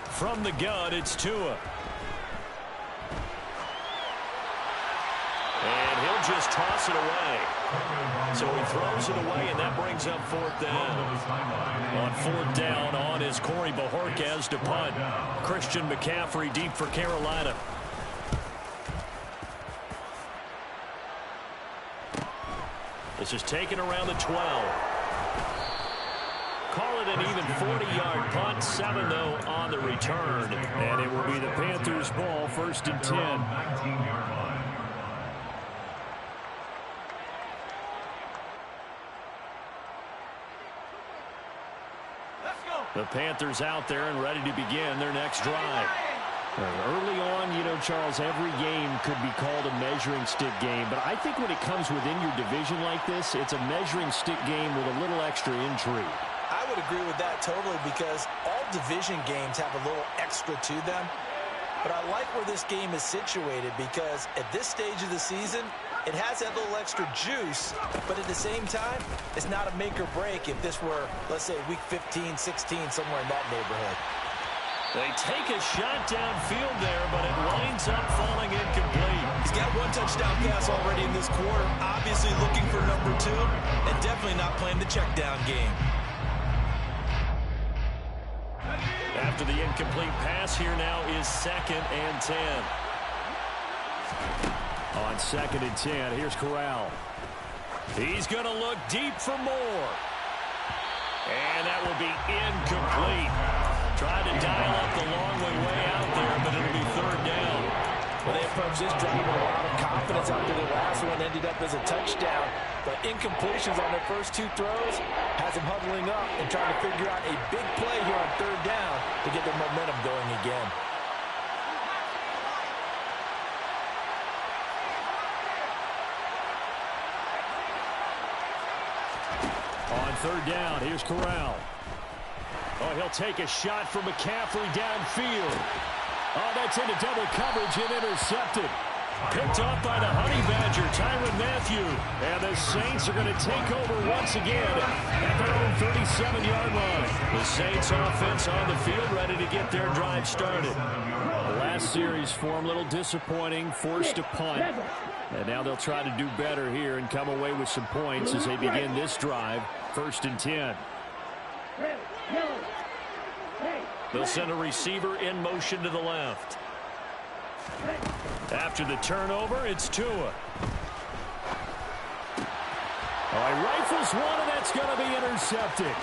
From the gun, it's Tua. And he'll just toss it away. So he throws it away, and that brings up fourth down. On fourth down, on is Corey Bajorquez to punt. Christian McCaffrey deep for Carolina. This is taken around the 12. Call it an even 40-yard punt. 7, though, on the return. And it will be the Panthers' ball, 1st and 10. 19-yard line. The Panthers out there and ready to begin their next drive. Early on, you know, Charles, every game could be called a measuring stick game. But I think when it comes within your division like this, it's a measuring stick game with a little extra intrigue. I would agree with that totally, because all division games have a little extra to them. But I like where this game is situated, because at this stage of the season, it has that little extra juice, but at the same time, it's not a make or break if this were, let's say, week 15, 16, somewhere in that neighborhood. They take a shot downfield there, but it winds up falling incomplete. He's got 1 touchdown pass already in this quarter, obviously looking for number 2, and definitely not playing the check down game. After the incomplete pass, here now is 2nd and 10. On 2nd and 10, here's Corral. He's going to look deep for more. And that will be incomplete. Tried to dial up the long way out there, but it'll be 3rd down. Well, they approached this drive with a lot of confidence after the last one ended up as a touchdown. But incompletions on their first 2 throws has them huddling up and trying to figure out a big play here on 3rd down to get their momentum going again. On 3rd down, here's Corral. Oh, he'll take a shot from McCaffrey downfield. Oh, that's into double coverage and intercepted. Picked off by the Honey Badger, Tyrann Mathieu. And the Saints are going to take over once again at their own 37-yard line. The Saints offense on the field, ready to get their drive started. The last series for them, a little disappointing, forced to punt. And now they'll try to do better here and come away with some points as they begin this drive, 1st and 10. They'll send a receiver in motion to the left. After the turnover, it's Tua. Oh, he rifles one, and that's going to be intercepted.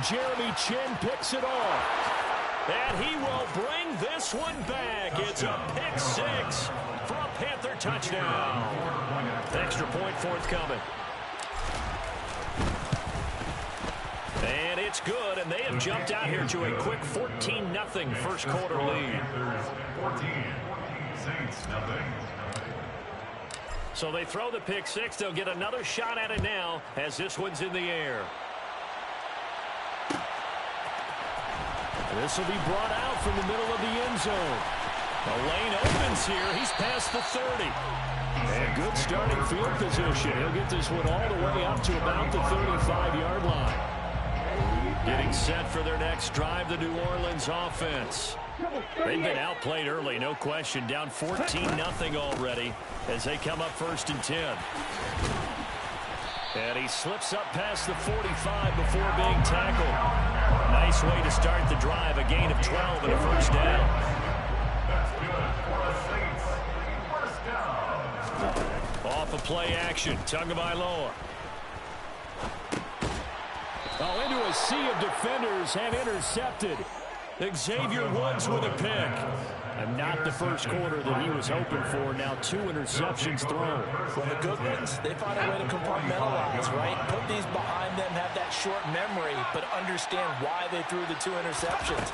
Jeremy Chin picks it off. And he will bring this one back. It's a pick 6 for a Panther touchdown. Extra point forthcoming. And it's good, and they have jumped out here to a quick 14-0 first quarter lead. 14, Saints nothing. So they throw the pick six. They'll get another shot at it now as this one's in the air. This will be brought out from the middle of the end zone. The lane opens here. He's past the 30. And good starting field position. He'll get this one all the way up to about the 35-yard line. Getting set for their next drive, the New Orleans offense. They've been outplayed early, no question. Down 14-0 already as they come up 1st and 10. And he slips up past the 45 before being tackled. Nice way to start the drive, a gain of 12 and a first down. That's good for the Saints. First down. Off of play action, Tagovailoa. Oh, into a sea of defenders and intercepted. Xavier Woods with a pick. And not the first quarter that he was hoping for. Now 2 interceptions thrown. Well, the good ones, they find a way to compartmentalize, right? Put these behind them, have that short memory, but understand why they threw the 2 interceptions.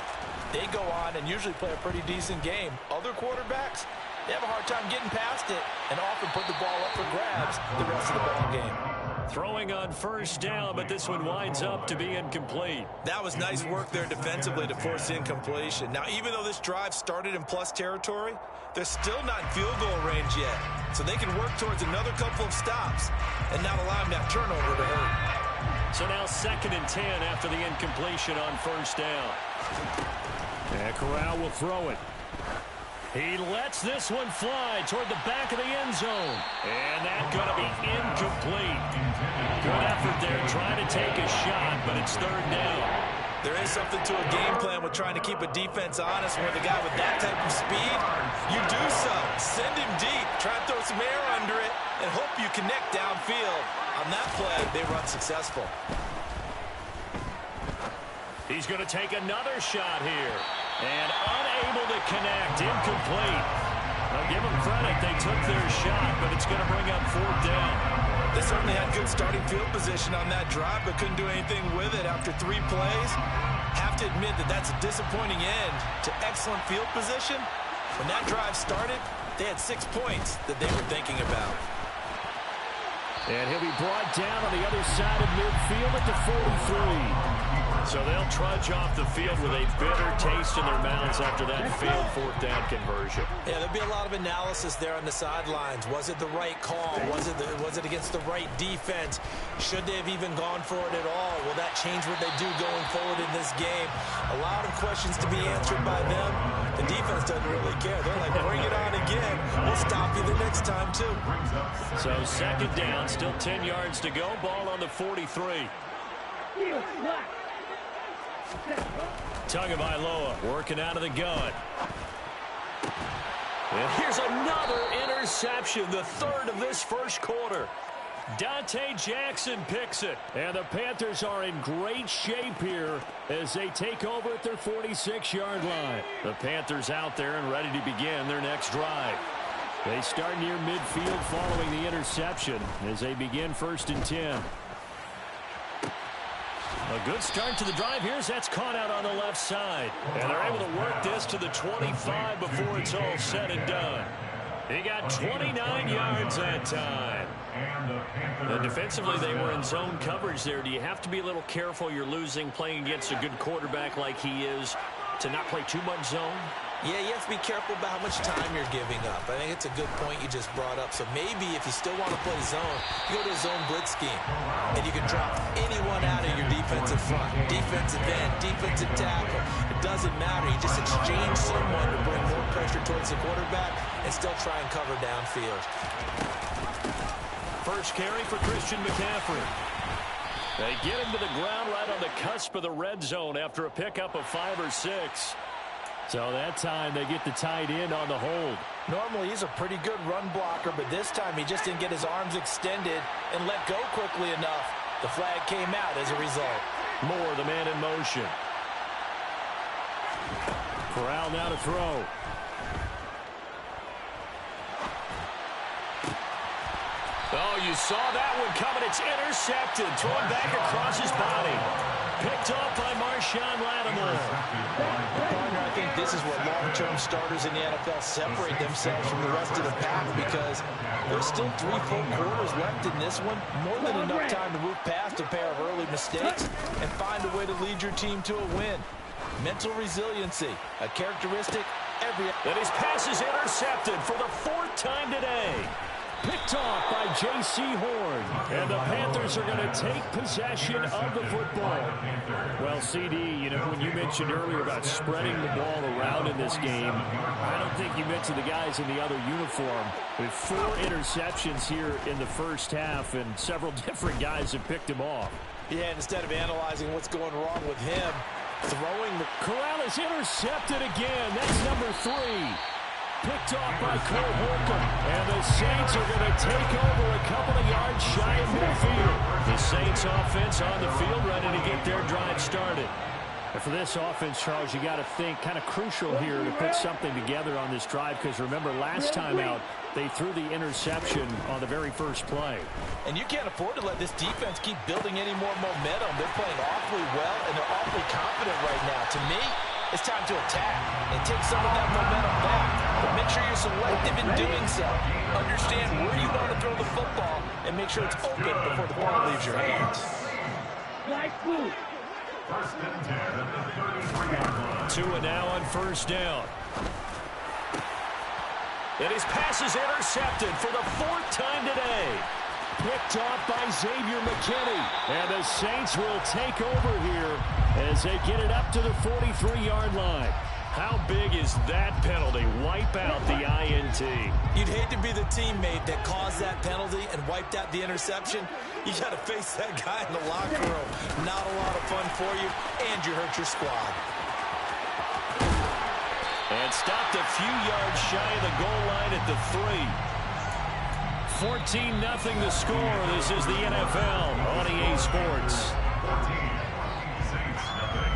They go on and usually play a pretty decent game. Other quarterbacks, they have a hard time getting past it and often put the ball up for grabs the rest of the ball game. Throwing on first down, but this one winds up to be incomplete. That was nice work there defensively to force incompletion. Now, even though this drive started in plus territory, they're still not in field goal range yet. So they can work towards another couple of stops and not allow them that turnover to hurt. So now 2nd and 10 after the incompletion on first down. And Corral will throw it. He lets this one fly toward the back of the end zone. And that's going to be incomplete. Good effort there trying to take a shot, but it's 3rd down. There is something to a game plan with trying to keep a defense honest with a guy with that type of speed. You do so. Send him deep. Try to throw some air under it and hope you connect downfield. On that play, they run successful. He's going to take another shot here. And unable to connect. Incomplete. I'll give them credit. They took their shot, but it's going to bring up 4th down. They certainly had good starting field position on that drive, but couldn't do anything with it after 3 plays. Have to admit that that's a disappointing end to excellent field position. When that drive started, they had 6 points that they were thinking about. And he'll be brought down on the other side of midfield at the 43. So they'll trudge off the field with a bitter taste in their mouths after that failed 4th down conversion. Yeah, there'll be a lot of analysis there on the sidelines. Was it the right call? Was it against the right defense? Should they have even gone for it at all? Will that change what they do going forward in this game? A lot of questions to be answered by them. The defense doesn't really care. They're like, bring it on again. We'll stop you the next time, too. So 2nd down, still 10 yards to go. Ball on the 43. Tagovailoa working out of the gun. And here's another interception, the 3rd of this first quarter. Dante Jackson picks it. And the Panthers are in great shape here as they take over at their 46-yard line. The Panthers out there and ready to begin their next drive. They start near midfield following the interception as they begin 1st and 10. A good start to the drive. That's caught out on the left side. And they're able to work this to the 25 before it's all said and done. He got 29 yards that time. And defensively, they were in zone coverage there. Do you have to be a little careful? You're losing playing against a good quarterback like he is to not play too much zone? Yeah, you have to be careful about how much time you're giving up. I think it's a good point you just brought up. So maybe if you still want to play zone, you go to a zone blitz scheme. And you can drop anyone out of your defensive front. Defensive end, defensive tackle. It doesn't matter. You just exchange someone to bring more pressure towards the quarterback and still try and cover downfield. First carry for Christian McCaffrey. They get him to the ground right on the cusp of the red zone after a pickup of 5 or 6. So that time they get the tight end on the hold. Normally he's a pretty good run blocker, but this time he just didn't get his arms extended and let go quickly enough. The flag came out as a result. Moore, the man in motion. Corral now to throw. Oh, you saw that one coming. It's intercepted. Thrown back across his body. Picked off by Marshawn Lattimore. Partner, I think this is where long-term starters in the NFL separate themselves from the rest of the pack, because there's still 3 full quarters left in this one. More than enough time to move past a pair of early mistakes and find a way to lead your team to a win. Mental resiliency, a characteristic every... And his pass is intercepted for the 4th time today. Picked off by J.C. Horn. And the Panthers are going to take possession of the football. Well, CD, you know, when you mentioned earlier about spreading the ball around in this game, I don't think you mentioned the guys in the other uniform. With 4 interceptions here in the first half, and several different guys have picked him off. Yeah, instead of analyzing what's going wrong with him, throwing the... Corral is intercepted again. That's number 3. Picked off by Cole Holcomb. And the Saints are going to take over a couple of yards shy of midfield. The Saints offense on the field ready to get their drive started. And for this offense, Charles, you got to think kind of crucial here to put something together on this drive, because remember last time out they threw the interception on the very first play. And you can't afford to let this defense keep building any more momentum. They're playing awfully well, and they're awfully confident right now. To me, it's time to attack and take some of that momentum back. But make sure you're selective in doing so. Understand where you want to throw the football and make sure it's open before the ball leaves your hands. First and 10 at the 33-yard line. Tua now on first down. And his pass is intercepted for the 4th time today. Picked off by Xavier McKinney. And the Saints will take over here as they get it up to the 43-yard line. How big is that penalty? Wipe out the INT. You'd hate to be the teammate that caused that penalty and wiped out the interception. You got to face that guy in the locker room. Not a lot of fun for you, and you hurt your squad. And stopped a few yards shy of the goal line at the 3. 14-0 the score. This is the NFL on EA Sports. 14, Saints nothing.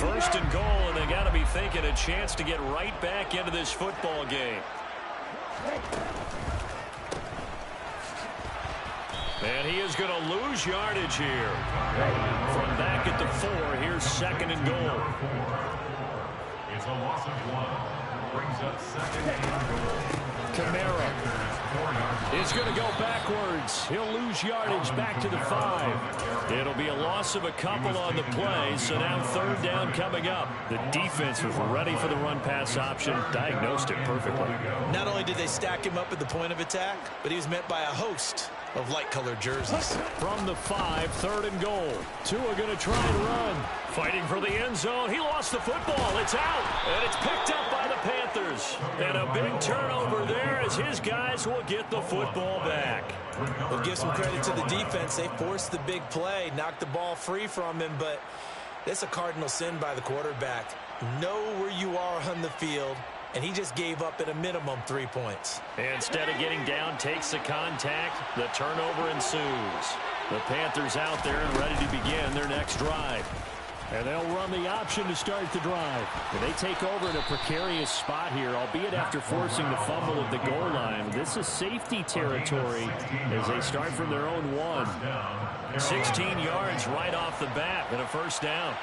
First and goal, and they got to be thinking a chance to get right back into this football game. And he is going to lose yardage here. From back at the 4, here's 2nd and goal. It's a loss of 1. Brings up 2nd and goal. Kamara is going to go backwards. He'll lose yardage back to the 5. It'll be a loss of a couple on the play, so now 3rd down coming up. The defense was ready for the run-pass option, diagnosed it perfectly. Not only did they stack him up at the point of attack, but he was met by a host of light-colored jerseys. From the 5, 3rd and goal. Tua going to try and run. Fighting for the end zone. He lost the football. It's out. And it's picked up by the Panthers. And a big turnover there as his guys will get the football back. We'll give some credit to the defense. They forced the big play, knocked the ball free from him, but that's a cardinal sin by the quarterback. Know where you are on the field, and he just gave up at a minimum 3 points. Instead of getting down, takes the contact. The turnover ensues. The Panthers out there and ready to begin their next drive. And they'll run the option to start the drive. And they take over in a precarious spot here, albeit after forcing the fumble at the goal line. This is safety territory as they start from their own 1. 16 yards right off the bat and a 1st down.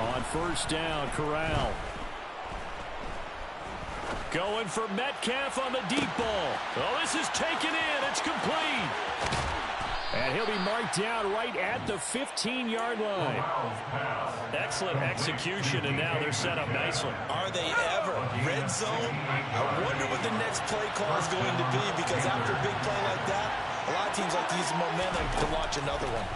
On 1st down, Corral. Going for Metcalf on the deep ball. Oh, this is taken in. It's complete. And he'll be marked down right at the 15-yard line. Excellent execution, and now they're set up nicely. Are they ever? Red zone? I wonder what the next play call is going to be, because after a big play like that, a lot of teams like to use the momentum to launch another one.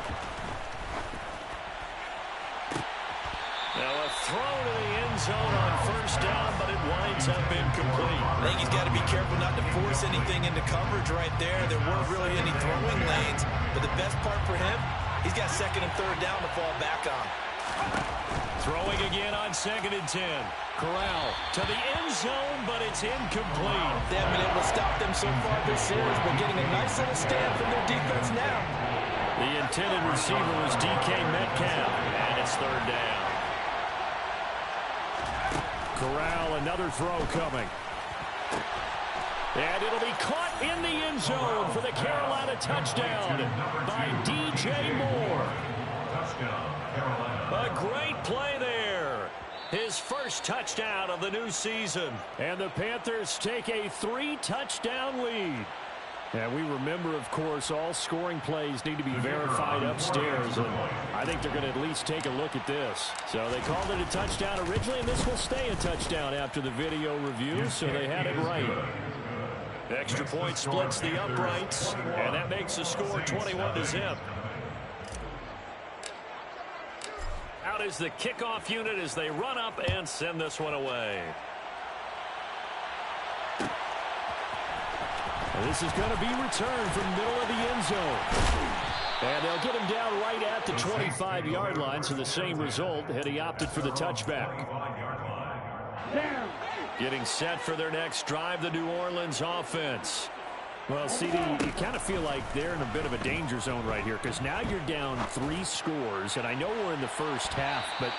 Now a throw to the end zone on 1st down, but it winds up incomplete. I think he's got to be careful not to force anything into coverage right there. There weren't really any throwing lanes, but the best part for him, he's got 2nd and 3rd down to fall back on. Throwing again on 2nd and 10. Corral to the end zone, but it's incomplete. They haven't been able to stop them so far this series, but getting a nice little stand from their defense now. The intended receiver was DK Metcalf, and it's 3rd down. Corral, another throw coming. And it'll be caught in the end zone for the Carolina touchdown by DJ Moore. A great play there. His first touchdown of the new season. And the Panthers take a 3-touchdown lead. And we remember, of course, all scoring plays need to be verified upstairs. And I think they're going to at least take a look at this. So they called it a touchdown originally, and this will stay a touchdown after the video review, so they had it right. Extra point splits the uprights, and that makes the score 21-0. Out is the kickoff unit as they run up and send this one away. This is going to be returned from the middle of the end zone. And they'll get him down right at the 25-yard line, so the same result had he opted for the touchback. Getting set for their next drive, the New Orleans offense. Well, CD, you kind of feel like they're in a bit of a danger zone right here because now you're down 3 scores, and I know we're in the first half, but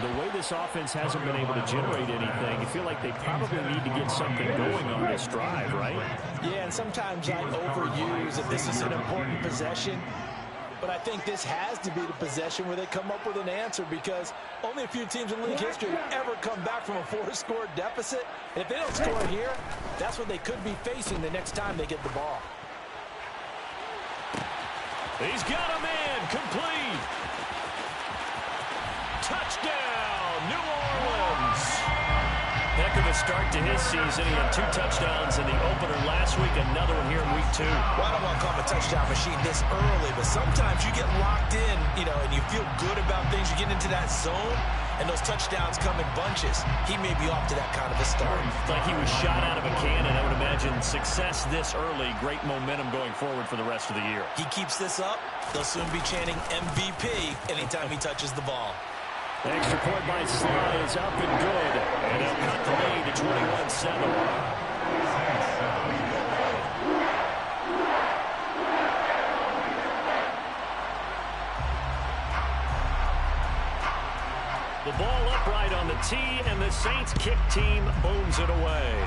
the way this offense hasn't been able to generate anything, you feel like they probably need to get something going on this drive, right? Yeah, and sometimes I overuse if this is an important possession. But I think this has to be the possession where they come up with an answer because only a few teams in league history have ever come back from a 4-score deficit. And if they don't score here, that's what they could be facing the next time they get the ball. He's got a man complete. Touchdown, New Orleans. Heck of a start to his season. He had 2 touchdowns in the opener last week, another one here in week 2. Well, I don't want to call him a touchdown machine this early, but sometimes you get locked in, and you feel good about things. You get into that zone, and those touchdowns come in bunches. He may be off to that kind of a start. Like he was shot out of a cannon. I would imagine success this early, great momentum going forward for the rest of the year. He keeps this up, they'll soon be chanting MVP anytime he touches the ball. The extra point by Sly is up and good. And they'll cut the lead to 21-7. The ball upright on the tee, and the Saints kick team booms it away.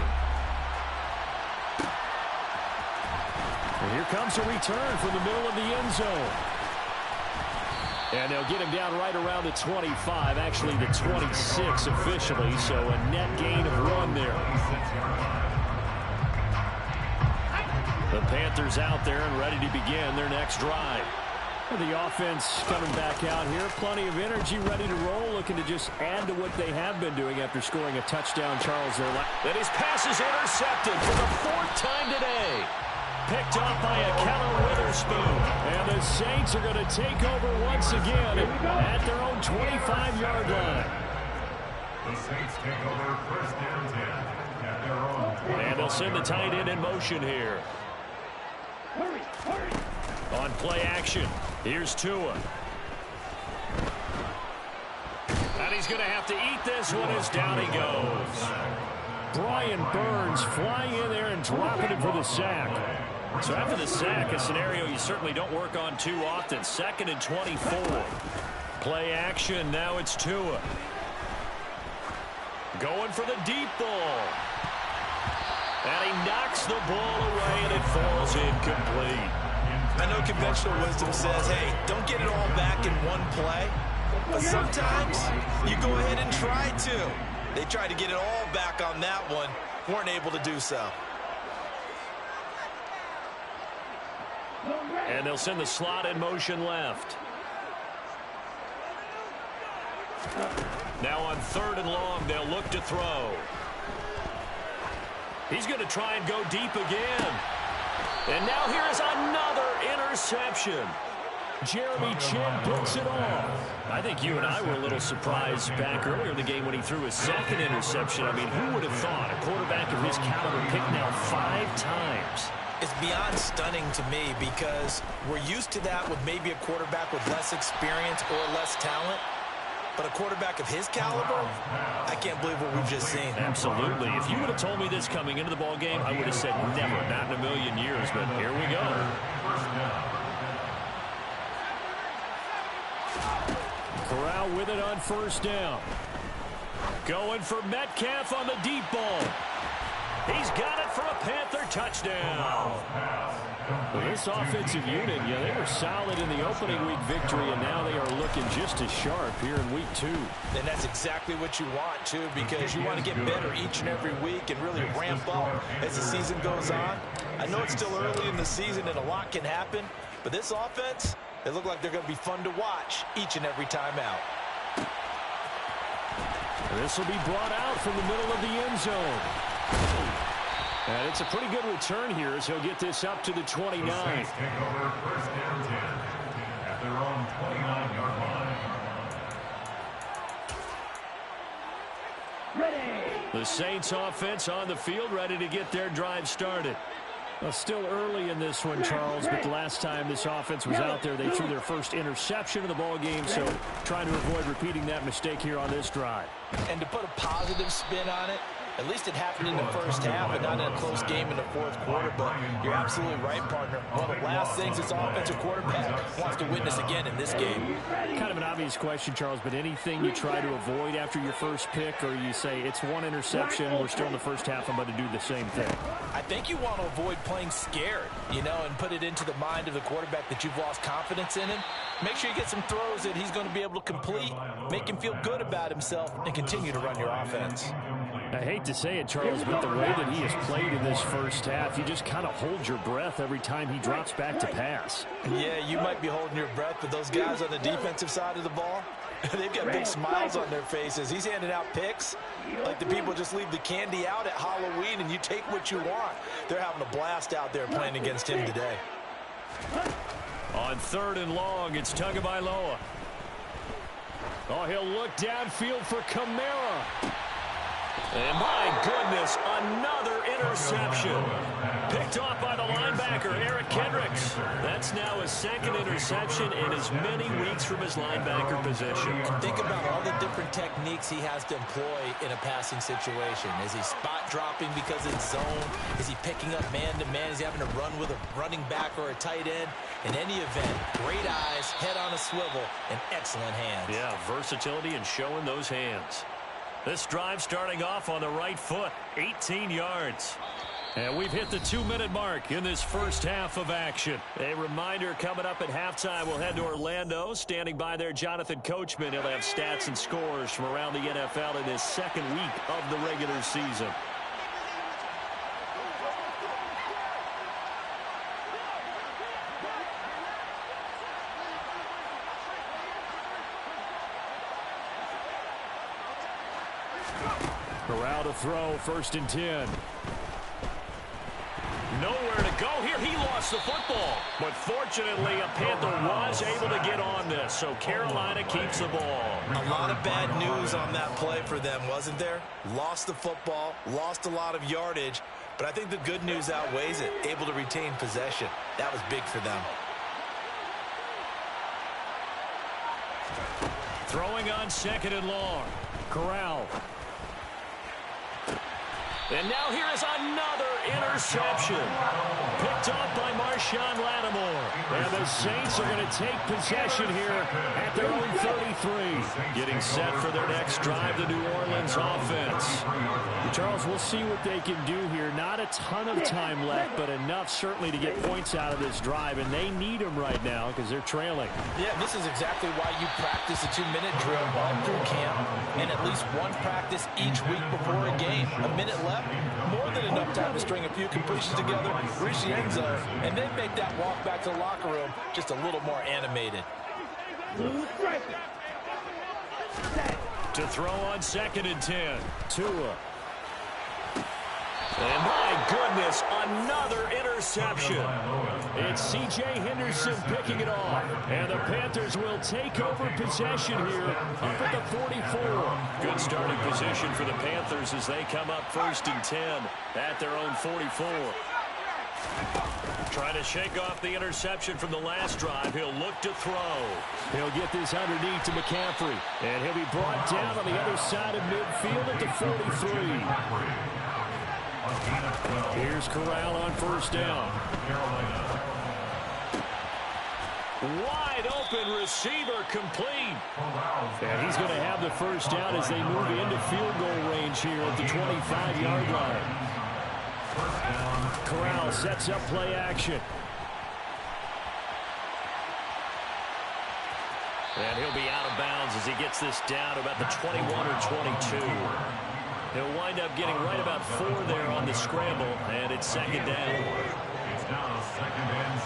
And here comes a return from the middle of the end zone. And they'll get him down right around the 25, actually the 26 officially, so a net gain of 1 there. The Panthers out there and ready to begin their next drive. The offense coming back out here, plenty of energy, ready to roll, looking to just add to what they have been doing after scoring a touchdown, Charles. Then his pass is intercepted for the 4th time today. Picked off by a Keller Witherspoon. And the Saints are going to take over once again at their own 25-yard line. The Saints take over 1st and 10 at their own. And they'll send the tight end in motion here. On play action, here's Tua. And he's going to have to eat this one as down he goes. Brian Burns flying in there and dropping it for the sack. So after the sack, a scenario you certainly don't work on too often. 2nd and 24. Play action, now it's Tua. Going for the deep ball. And he knocks the ball away, and it falls incomplete. I know conventional wisdom says, hey, don't get it all back in one play. But sometimes you go ahead and try to. They tried to get it all back on that one. Weren't able to do so. And they'll send the slot in motion left. Now on 3rd and long, they'll look to throw. He's going to try and go deep again. And now here is another interception. Jeremy Chin picks it off. I think you and I were a little surprised back earlier in the game when he threw his 2nd interception. I mean, who would have thought a quarterback of his caliber picked now 5 times? It's beyond stunning to me because we're used to that with maybe a quarterback with less experience or less talent. But a quarterback of his caliber, I can't believe what we've just seen. Absolutely. If you would have told me this coming into the ball game, I would have said never, not in a million years. But here we go. Corral with it on first down. Going for Metcalf on the deep ball. He's got it for a Panther touchdown. Well, this offensive unit, yeah, they were solid in the opening week victory, and now they are looking just as sharp here in week 2. And that's exactly what you want, too, because you want to get better each and every week and really ramp up as the season goes on. I know it's still early in the season and a lot can happen, but this offense, they look like they're going to be fun to watch each and every time out. This will be brought out from the middle of the end zone. And it's a pretty good return here as he'll get this up to the 29. The Saints take over first down 10 at their own 29-yard line. The Saints offense on the field, ready to get their drive started. Well, still early in this one, Charles, but the last time this offense was out there, they threw their first interception of the ball game, so trying to avoid repeating that mistake here on this drive. And to put a positive spin on it, at least it happened in the first half and not in a close game in the fourth quarter. But you're absolutely right, partner. One of the last things this offensive quarterback wants to witness again in this game. Kind of an obvious question, Charles, but anything you try to avoid after your first pick, or you say it's one interception, we're still in the first half, I'm going to do the same thing? I think you want to avoid playing scared, you know, and put it into the mind of the quarterback that you've lost confidence in him. Make sure you get some throws that he's going to be able to complete, make him feel good about himself, and continue to run your offense. I hate to say it, Charles, but the way that he has played in this first half, you just kind of hold your breath every time he drops back to pass. Yeah, you might be holding your breath, but those guys on the defensive side of the ball, they've got big smiles on their faces. He's handing out picks like the people just leave the candy out at Halloween and you take what you want. They're having a blast out there playing against him today. On 3rd and long, it's Tagovailoa. Oh, he'll look downfield for Kamara. And my goodness, another interception. Picked off by the linebacker, Eric Kendricks. That's now his second interception in as many weeks from his linebacker position. Think about all the different techniques he has to employ in a passing situation. Is he spot dropping because it's zone? Is he picking up man-to-man? Is he having to run with a running back or a tight end? In any event, great eyes, head on a swivel, and excellent hands. Yeah, versatility and showing those hands. This drive starting off on the right foot, 18 yards. And we've hit the 2-minute mark in this first half of action. A reminder coming up at halftime, we'll head to Orlando. Standing by there, Jonathan Coachman. He'll have stats and scores from around the NFL in his second week of the regular season. Corral to throw, 1st and 10. Nowhere to go here. He lost the football. But fortunately, a Panther was able to get on this. So Carolina keeps the ball. A lot of bad news on that play for them, wasn't there? Lost the football, lost a lot of yardage. But I think the good news outweighs it. Able to retain possession. That was big for them. Throwing on 2nd and long. Corral. And now here is another interception. Picked off by Marshawn Lattimore. And the Saints are going to take possession here at their own 33. Getting set for their next drive, the New Orleans offense. Charles, we'll see what they can do here. Not a ton of time left, but enough certainly to get points out of this drive. And they need them right now because they're trailing. Yeah, this is exactly why you practice a 2-minute drill all through camp and at least one practice each week before a game. A minute left, more than enough time to string a few completions together, reach the end zone, and then make that walk back to the locker room just a little more animated. To throw on 2nd and 10. Tua. And my goodness, another interception. It's C.J. Henderson picking it off. And the Panthers will take over possession here up at the 44. Good starting position for the Panthers as they come up 1st and 10 at their own 44. Trying to shake off the interception from the last drive. He'll look to throw. He'll get this underneath to McCaffrey. And he'll be brought down on the other side of midfield at the 43. Here's Corral on first down. Wide open receiver complete. And he's going to have the first down as they move into field goal range here at the 25-yard line. Corral sets up play action. And he'll be out of bounds as he gets this down about the 21 or 22. He'll wind up getting right about 4 there on the scramble, and it's second down. It's now 2nd and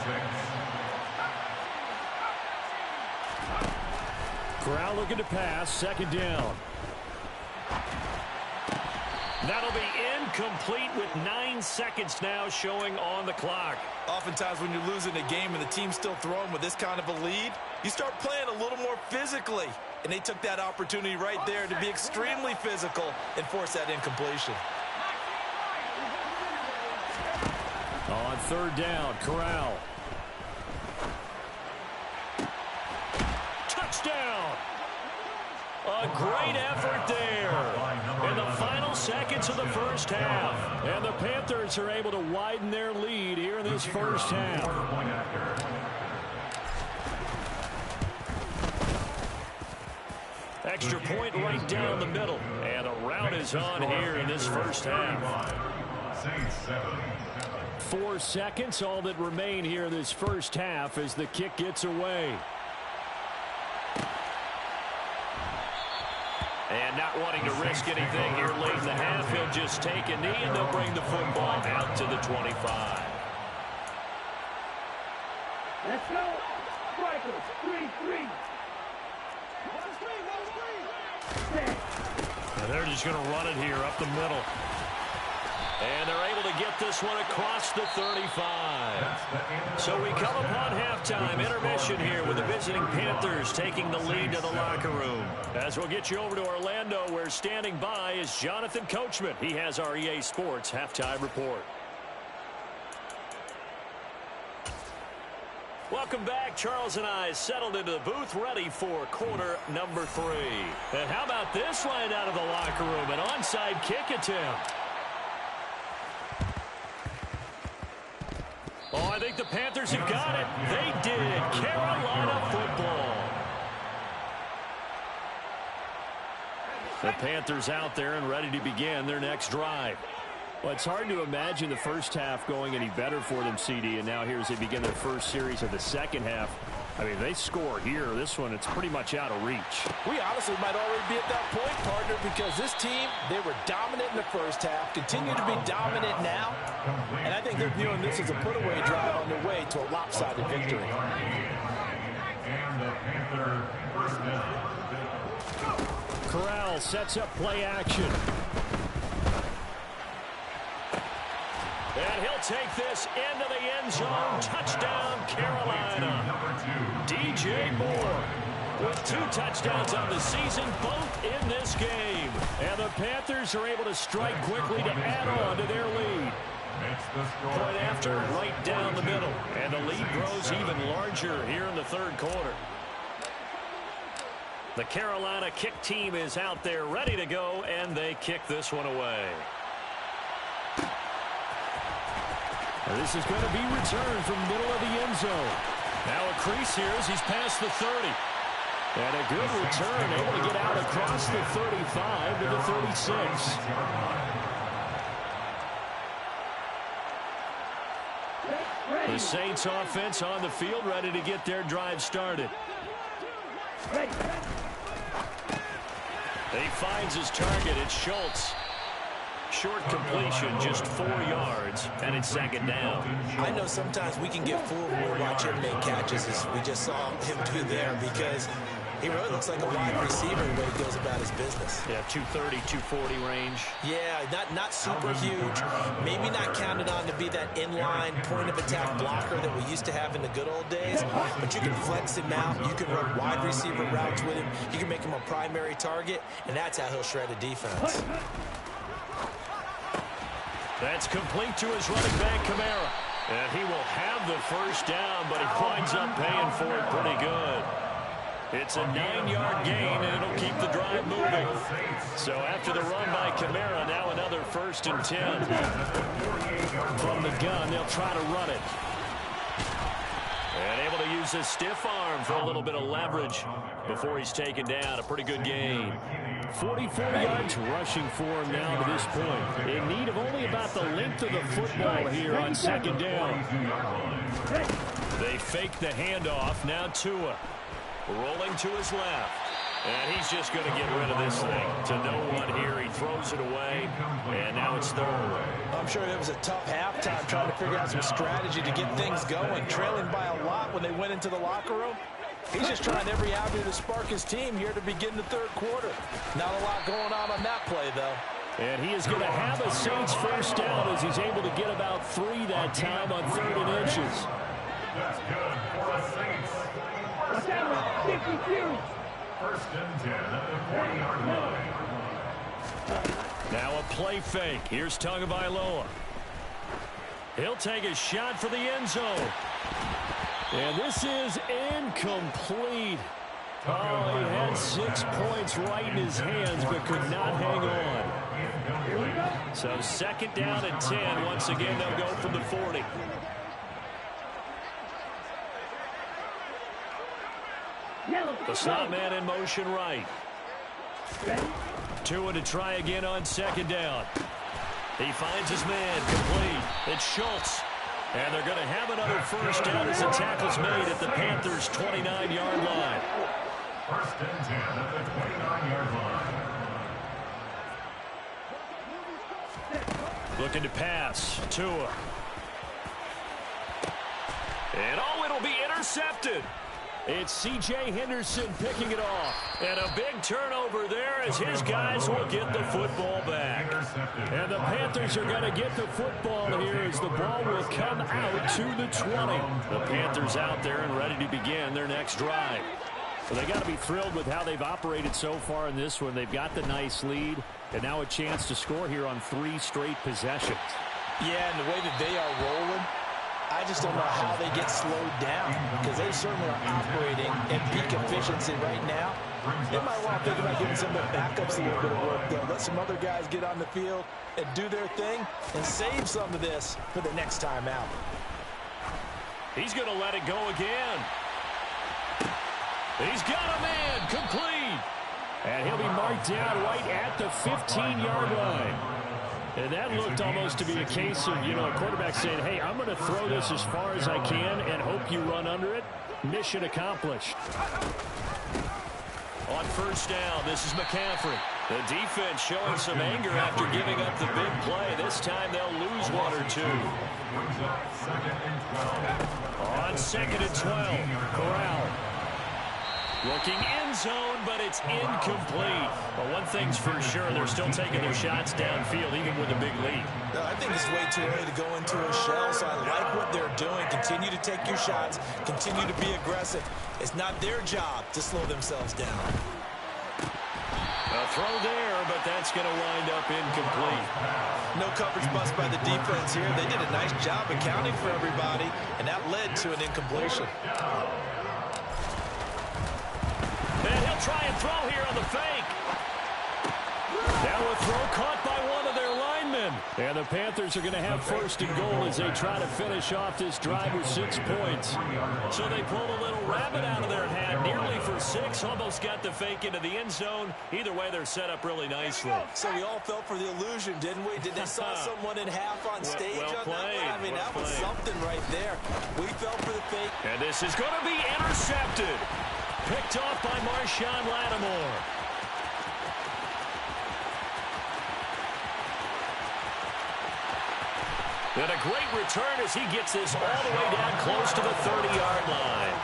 6. Corral looking to pass, second down. That'll be incomplete with 9 seconds now showing on the clock. Oftentimes when you're losing a game and the team's still throwing with this kind of a lead, you start playing a little more physically. And they took that opportunity right there to be extremely physical and force that incompletion. On third down, Corral. Touchdown! A great effort there in the final seconds of the first half. And the Panthers are able to widen their lead here in this first half. Extra point right down the middle. And a rout is on here in this first half. 4 seconds, all that remain here in this first half as the kick gets away. And not wanting to risk anything here late in the half, he'll just take a knee and they'll bring the football out to the 25. Let's go. Strikers, 3-3. And they're just going to run it here up the middle. And they're able to get this one across the 35. So we come upon halftime intermission here with the visiting Panthers taking the lead to the locker room. As we'll get you over to Orlando, where standing by is Jonathan Coachman. He has our EA Sports halftime report. Welcome back. Charles and I settled into the booth, ready for quarter number 3. And how about this line out of the locker room? An onside kick attempt. Oh, I think the Panthers have got it. They did. Carolina football. The Panthers out there and ready to begin their next drive. Well, it's hard to imagine the first half going any better for them, CD, and now here as they begin their first series of the second half. I mean, they score here. This one, it's pretty much out of reach. We honestly might already be at that point, partner, because this team, they were dominant in the first half, continue to be dominant now, and I think they're viewing this as a put-away drive on their way to a lopsided victory. And the Panther first down. Corral sets up play action. And he'll take this into the end zone. Touchdown, Carolina. DJ Moore with 2 touchdowns on the season, both in this game. And the Panthers are able to strike quickly to add on to their lead. Point after, right down the middle. And the lead grows even larger here in the third quarter. The Carolina kick team is out there ready to go, and they kick this one away. This is going to be returned from the middle of the end zone. Now a crease here as he's past the 30. And a good return, able to get out across the 35 to the 36. The Saints offense on the field, ready to get their drive started. He finds his target. It's Schultz. Short completion, just 4 yards, and it's second down. I know sometimes we can get fooled when we watch him make catches, as we just saw him do there, because he really looks like a wide receiver the way he goes about his business. Yeah, 230, 240 range. Yeah, not super huge. Maybe not counted on to be that inline point-of-attack blocker that we used to have in the good old days, but you can flex him out. You can run wide receiver routes with him. You can make him a primary target, and that's how he'll shred a defense. That's complete to his running back, Kamara. And he will have the first down, but he winds up paying for it pretty good. It's a 9-yard gain, and it'll keep the drive moving. So after the run by Kamara, now another 1st and 10. From the gun, they'll try to run it. And able to use his stiff arm for a little bit of leverage before he's taken down. A pretty good gain. 44 yards rushing for him now to this point. In need of only about the length of the football here on 2nd down. They fake the handoff. Now Tua rolling to his left. And he's just going to get rid of this thing. To no one here. He throws it away. And now it's 3rd. I'm sure it was a tough halftime trying to figure out some strategy to get things going. Trailing by a lot when they went into the locker room. He's just trying every avenue to spark his team here to begin the 3rd quarter. Not a lot going on that play, though. And he is going to have a Saints first down as he's able to get about 3 that time on 3rd and inches. That's good for the Saints. Watch out, 52. 1st and 10 at the 40-yard line. Now a play fake. Here's Tagovailoa. He'll take a shot for the end zone. And this is incomplete. Oh, he had 6 points right in his hands, but could not hang on. So 2nd down and 10. Once again, they'll go from the 40. The slot man in motion right. Tua to try again on 2nd down. He finds his man complete. It's Schultz. And they're going to have another first down as the tackle's made at the Panthers' 29-yard line. 1st and 10 at the 29-yard line. Looking to pass. Tua. And it'll be intercepted. It's C.J. Henderson picking it off. And a big turnover there as his guys will get the football back. And the Panthers are going to get the football here as the ball will come out to the 20. The Panthers out there and ready to begin their next drive. Well, they got to be thrilled with how they've operated so far in this one. They've got the nice lead, and now a chance to score here on 3 straight possessions. Yeah, and the way that they are rolling, I just don't know how they get slowed down because they certainly are operating at peak efficiency right now. They might want to think about giving some of their backups a little bit of work, though. Let some other guys get on the field and do their thing and save some of this for the next time out. He's going to let it go again. He's got a man complete. And he'll be marked down right at the 15-yard line. And that looked almost to be a case of, a quarterback saying, hey, I'm going to throw this as far as I can and hope you run under it. Mission accomplished. On first down, this is McCaffrey. The defense showing some anger after giving up the big play. This time they'll lose 1 or 2. On 2nd and 12, Corral. Looking end zone, but it's incomplete. But one thing's for sure, they're still taking their shots downfield, even with a big lead. I think it's way too early to go into a shell, so I like what they're doing. Continue to take your shots. Continue to be aggressive. It's not their job to slow themselves down. A throw there, but that's going to wind up incomplete. No coverage bust by the defense here. They did a nice job accounting for everybody, and that led to an incompletion. And he'll try and throw here on the fake. Now a throw caught by one of their linemen. And the Panthers are going to have 1st and goal as they try to finish off this drive with 6 points. So they pulled a little rabbit out of their hat, nearly for 6, almost got the fake into the end zone. Either way, they're set up really nicely. So we all fell for the illusion, didn't we? Did they saw someone in half on stage well on that one? I mean, that was something right there. We fell for the fake. And this is going to be intercepted. Picked off by Marshawn Lattimore. And a great return as he gets this all the way down close to the 30-yard line.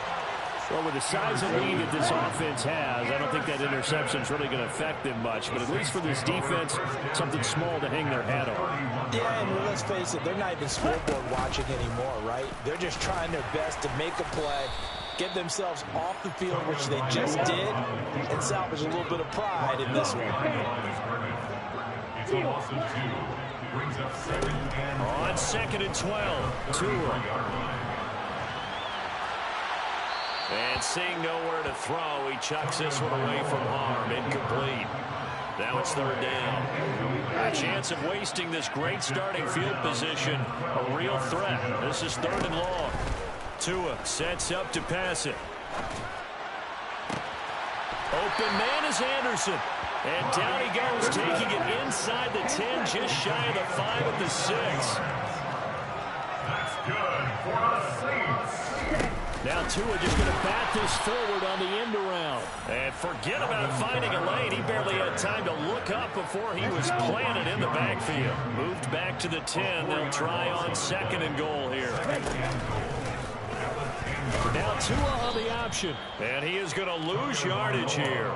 Well, with the size of lead that this offense has, I don't think that interception is really going to affect them much. But at least for this defense, something small to hang their hat on. Yeah, and let's face it, they're not even scoreboard watching anymore, right? They're just trying their best to make a play, get themselves off the field, which they just did, and salvage a little bit of pride in this one. It's a loss of 2. Brings up 2nd and On 2nd and 12, Tua. And seeing nowhere to throw, he chucks this one away from harm. Incomplete. Now it's 3rd down. A chance of wasting this great starting field position. A real threat. This is 3rd and long. Tua sets up to pass it. Open man is Anderson. And down he goes, taking it inside the 10, just shy of the 5 at the 6. that's good for the Saints. Now Tua just going to bat this forward on the end around. And forget about finding a lane. He barely had time to look up before he was planted in the backfield. Moved back to the 10. They'll try on 2nd and goal here. Now Tua on the option. And he is going to lose yardage here.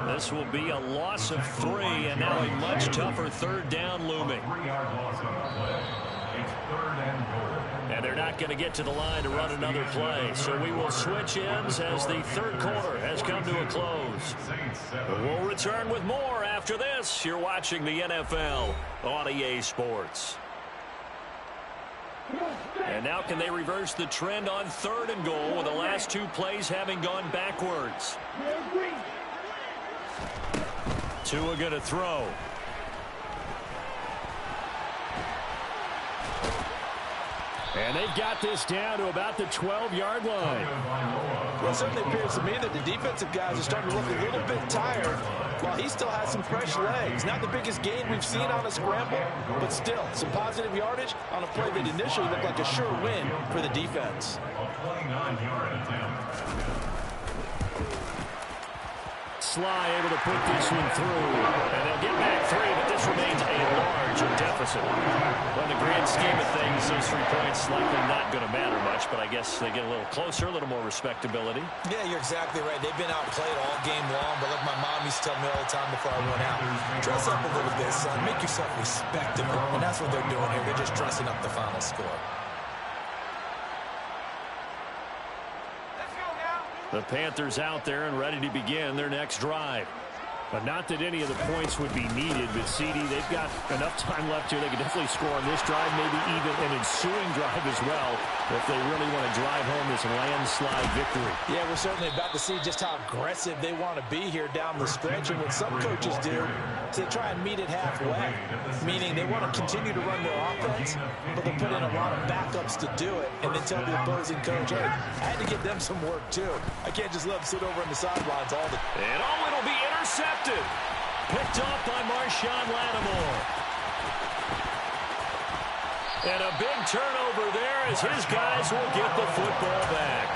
This will be a loss of 3, and now a much tougher 3rd down looming. 3-yard loss on the play. It's 3rd and goal. And they're not going to get to the line to run another play. So we will switch ends as the 3rd quarter has come to a close. We'll return with more after this. You're watching the NFL on EA Sports. And now can they reverse the trend on 3rd and goal with the last 2 plays having gone backwards? Tua going to throw. And they've got this down to about the 12-yard line. Well, it certainly appears to me that the defensive guys are starting to look a little bit tired while he still has some fresh legs. Not the biggest gain we've seen on a scramble, but still some positive yardage on a play that initially looked like a sure win for the defense. A 29-yard attempt. Sly able to put this one through. And they'll get back 3, but this remains a large deficit. Well, in the grand scheme of things, those 3 points likely not going to matter much, but I guess they get a little closer, a little more respectability. Yeah, you're exactly right. They've been outplayed all game long, but like my mom used to tell me all the time before I went out, dress up a little bit, son. Make yourself respectable. And that's what they're doing here. They're just dressing up the final score. The Panthers out there and ready to begin their next drive. But not that any of the points would be needed, but CD, they've got enough time left here. They can definitely score on this drive, maybe even an ensuing drive as well, if they really want to drive home this landslide victory. Yeah, we're certainly about to see just how aggressive they want to be here down the stretch. And what some coaches do is they try and meet it halfway, meaning they want to continue to run their offense, but they put in a lot of backups to do it, and then tell the opposing coach, hey, I had to get them some work too. I can't just let them sit over on the sidelines all the time. And it'll be intercepted. Picked off by Marshawn Lattimore. And a big turnover there as his guys will get the football back.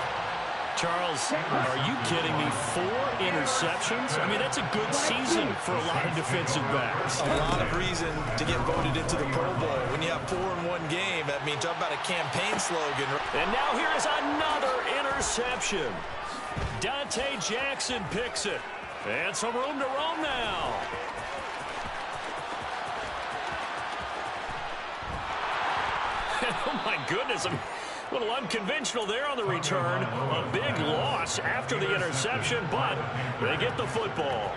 Charles, are you kidding me? 4 interceptions? I mean, that's a good season for a lot of defensive backs. A lot of reason to get voted into the Pro Bowl. When you have 4 in one game, that means talk about a campaign slogan. And now here is another interception. Dante Jackson picks it. And some room to roam now. Oh, my goodness. A little unconventional there on the return. A big loss after the interception, but they get the football.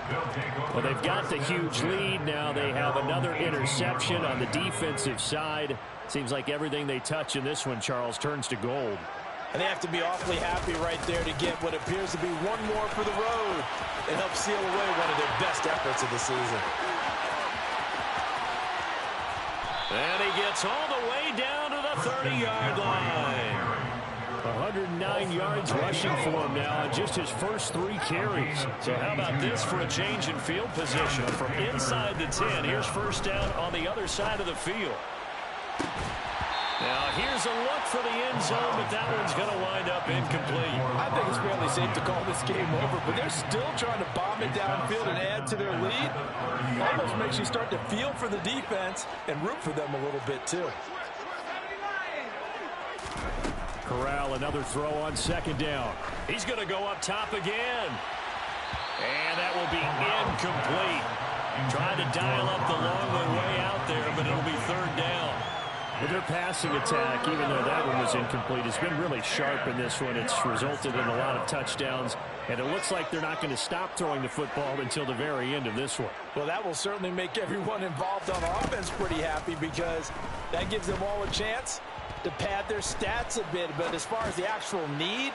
Well, they've got the huge lead. Now they have another interception on the defensive side. Seems like everything they touch in this one, Charles, turns to gold. And they have to be awfully happy right there to get what appears to be one more for the road and help seal away one of their best efforts of the season. And he gets all the way down to the 30-yard line. 109 yards rushing for him now on just his first 3 carries. So how about this for a change in field position? From inside the 10, here's first down on the other side of the field. Now, here's a look for the end zone, but that one's going to wind up incomplete. I think it's fairly safe to call this game over, but they're still trying to bomb it downfield and add to their lead. Almost makes you start to feel for the defense and root for them a little bit, too. Corral, another throw on 2nd down. He's going to go up top again. And that will be incomplete. Trying to dial up the long way out there, but it'll be 3rd down. With their passing attack, even though that one was incomplete, it's been really sharp in this one. It's resulted in a lot of touchdowns, and it looks like they're not going to stop throwing the football until the very end of this one. Well, that will certainly make everyone involved on offense pretty happy because that gives them all a chance to pad their stats a bit. But as far as the actual need,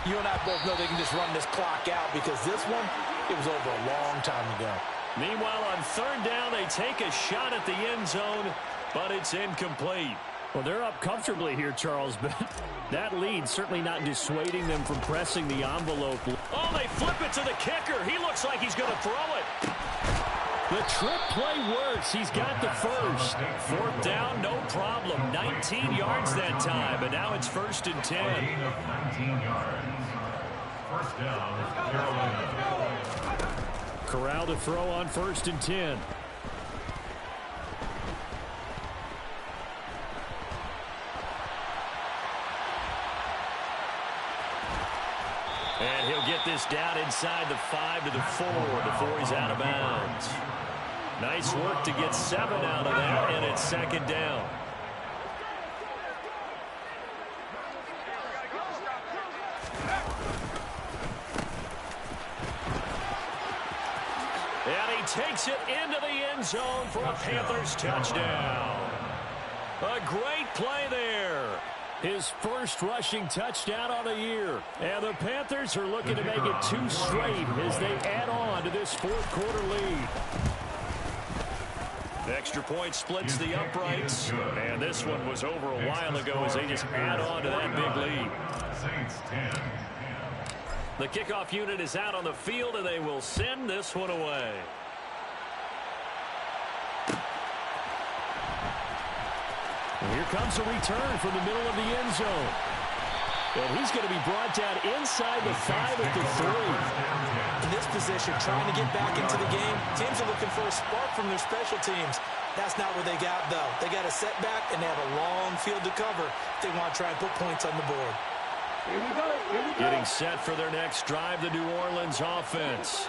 you and I both know they can just run this clock out because this one, it was over a long time ago. Meanwhile, on third down, they take a shot at the end zone, but it's incomplete. Well, they're up comfortably here, Charles, but that lead certainly not dissuading them from pressing the envelope. Oh, they flip it to the kicker. He looks like he's going to throw it. The trick play works. He's got the first. Fourth down, no problem. 19 yards that time, and now it's 1st and 10. 19 yards. First down, Carolina. Corral to throw on 1st and 10. And he'll get this down inside the 5 to the 4 before he's out of bounds. Nice work to get 7 out of that, and it's 2nd down. And he takes it into the end zone for a Panthers touchdown. A great play there. His first rushing touchdown on the year. And the Panthers are looking to make it 2 straight as they add on to this 4th quarter lead. The extra point splits the uprights. And this one was over a while ago as they just add on to that big lead. Saints 10. The kickoff unit is out on the field, and they will send this one away. And here comes a return from the middle of the end zone. And he's going to be brought down inside the 5 at the 3. In this position, trying to get back into the game, teams are looking for a spark from their special teams. That's not what they got, though. They got a setback, and they have a long field to cover if they want to try and put points on the board. Here we go. Getting set for their next drive, the New Orleans offense.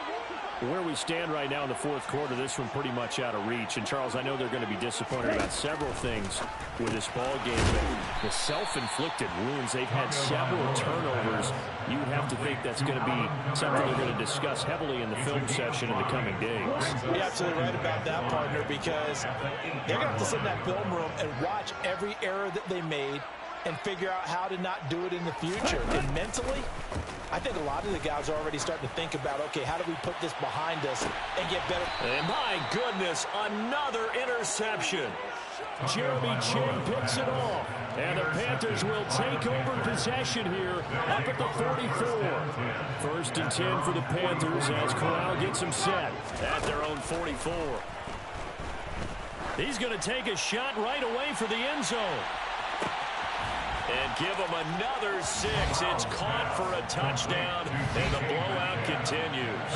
Where we stand right now in the 4th quarter, this one pretty much out of reach. And, Charles, I know they're going to be disappointed about several things with this ball game, but the self-inflicted wounds, they've had several turnovers. You have to think that's going to be something they're going to discuss heavily in the film session in the coming days. You're absolutely right about that, partner, because they're going to have to sit in that film room and watch every error that they made and figure out how to not do it in the future. And mentally, I think a lot of the guys are already starting to think about, okay, how do we put this behind us and get better? And my goodness, another interception. Jeremy Chin picks it off. And the Panthers will take over possession here up at the 44. 1st and 10 for the Panthers as Corral gets them set At their own 44. He's going to take a shot right away for the end zone. And give them another 6. It's caught for a touchdown, and the blowout continues.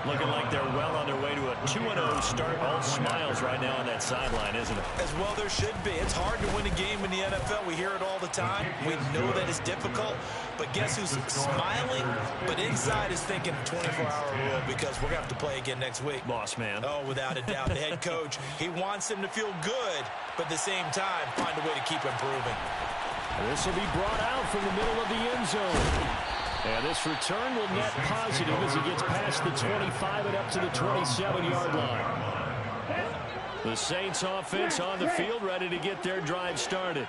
Looking like they're well on their way to a 2-0 start. All smiles right now on that sideline, isn't it? As well there should be. It's hard to win a game in the NFL. We hear it all the time. We know that it's difficult. But guess who's smiling? But inside is thinking 24-hour rule because we're going to have to play again next week. Boss man. Oh, without a doubt. The head coach, he wants them to feel good, but at the same time, find a way to keep improving. This will be brought out from the middle of the end zone. And this return will net positive as he gets past the 25 and up to the 27-yard line. The Saints offense on the field ready to get their drive started.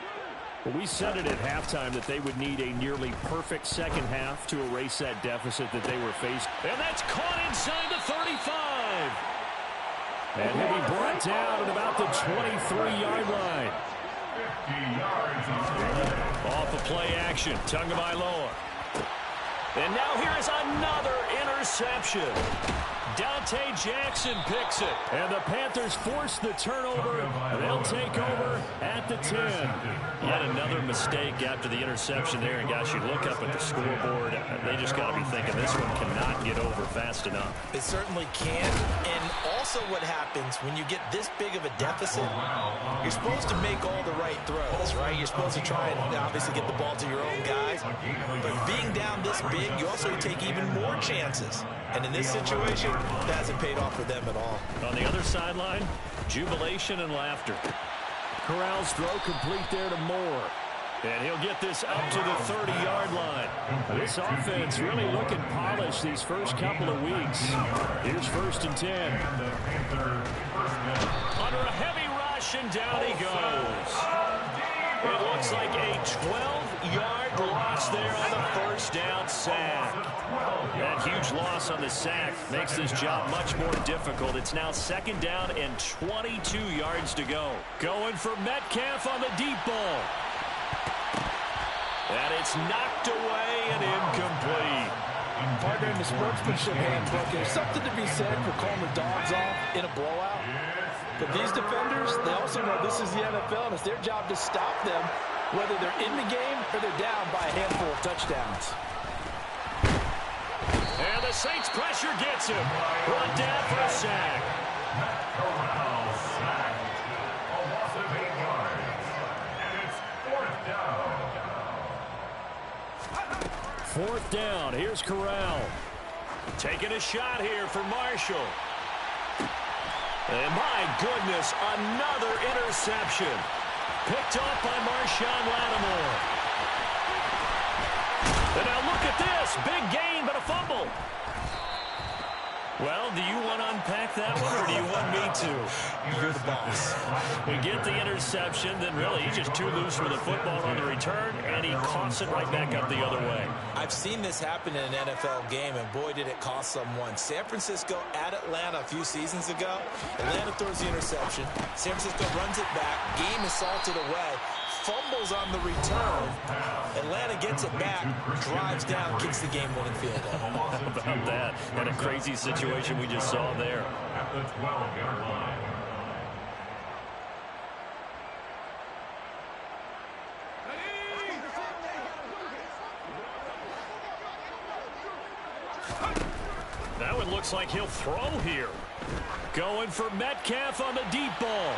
Well, we said it at halftime that they would need a nearly perfect second half to erase that deficit that they were facing. And that's caught inside the 35. And he'll be brought down at about the 23-yard line. 50 yards on Off of play action, Tagovailoa. And now here is another interception. Dante Jackson picks it. And the Panthers force the turnover. They'll take over at the 10. Yet another mistake after the interception there. And, guys, you look up at the scoreboard. They just got to be thinking this one cannot get over fast enough. It certainly can. And also what happens when you get this big of a deficit, you're supposed to make all the right throws, right? You're supposed to try and obviously get the ball to your own guys. But being down this big, you also take even more chances. And in this situation, that hasn't paid off for them at all. On the other sideline, jubilation and laughter. Corral's throw complete there to Moore. And he'll get this up to the 30-yard line. This offense really looking polished these first couple of weeks. Here's 1st and 10. Under a heavy rush, and down he goes. It looks like a 12-yard loss there on the first down sack. That huge loss on the sack makes this job much more difficult. It's now 2nd down and 22 yards to go. Going for Metcalf on the deep ball. And it's knocked away and incomplete. Partner, in the sportsmanship handbook, there's something to be said for calling the dogs off in a blowout. But these defenders, they also know this is the NFL, and it's their job to stop them, whether they're in the game or they're down by a handful of touchdowns. And the Saints pressure gets him. Brought down for a sack. Corral sacked. A loss of 8 yards. And it's 4th down. 4th down. Here's Corral. Taking a shot here for Marshall. And my goodness, another interception. Picked off by Marshawn Lattimore. And now look at this. Big gain, but a fumble. Well, do you want to unpack that one, or do you want me to? You're the boss. We get the interception, then really he's just too loose with the football on the return, and he coughs it right back up the other way. I've seen this happen in an NFL game, and boy, did it cost someone. San Francisco at Atlanta a few seasons ago. Atlanta throws the interception. San Francisco runs it back. Game is salted away. Fumbles on the return. Atlanta gets it back, drives down, kicks the game-winning field goal. How about that? What a crazy situation we just saw there. At the 12-yard line. That one looks like he'll throw here. Going for Metcalf on the deep ball.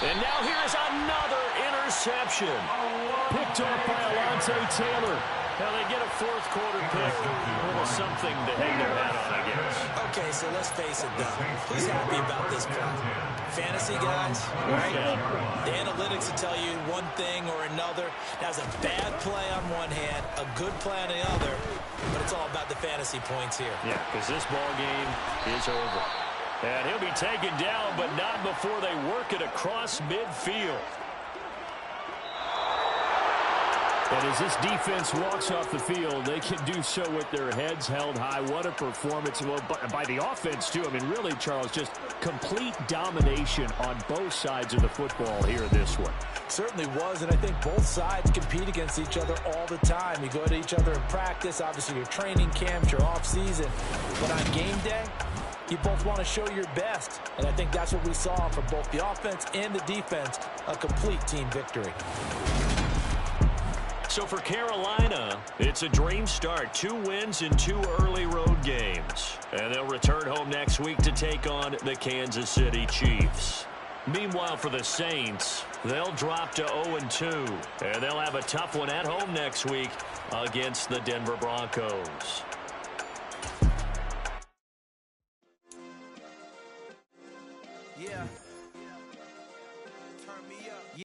And now here's another interception. Picked off by Alontae Taylor. Now they get a 4th quarter pick. A little something to hang their hat on, I guess. Okay, so let's face it, though. Who's happy about this play? Fantasy guys, right? The analytics will tell you one thing or another. That's a bad play on one hand, a good play on the other, but it's all about the fantasy points here. Yeah, because this ball game is over. And he'll be taken down, but not before they work it across midfield. And as this defense walks off the field, they can do so with their heads held high. What a performance by the offense, too. I mean, really, Charles, just complete domination on both sides of the football here in this one. Certainly was, and I think both sides compete against each other all the time. You go to each other in practice, obviously your training camps, your off-season. But on game day, you both want to show your best, and I think that's what we saw from both the offense and the defense, a complete team victory. So for Carolina, it's a dream start. 2 wins in 2 early road games. And they'll return home next week to take on the Kansas City Chiefs. Meanwhile, for the Saints, they'll drop to 0-2. And they'll have a tough one at home next week against the Denver Broncos. Yeah.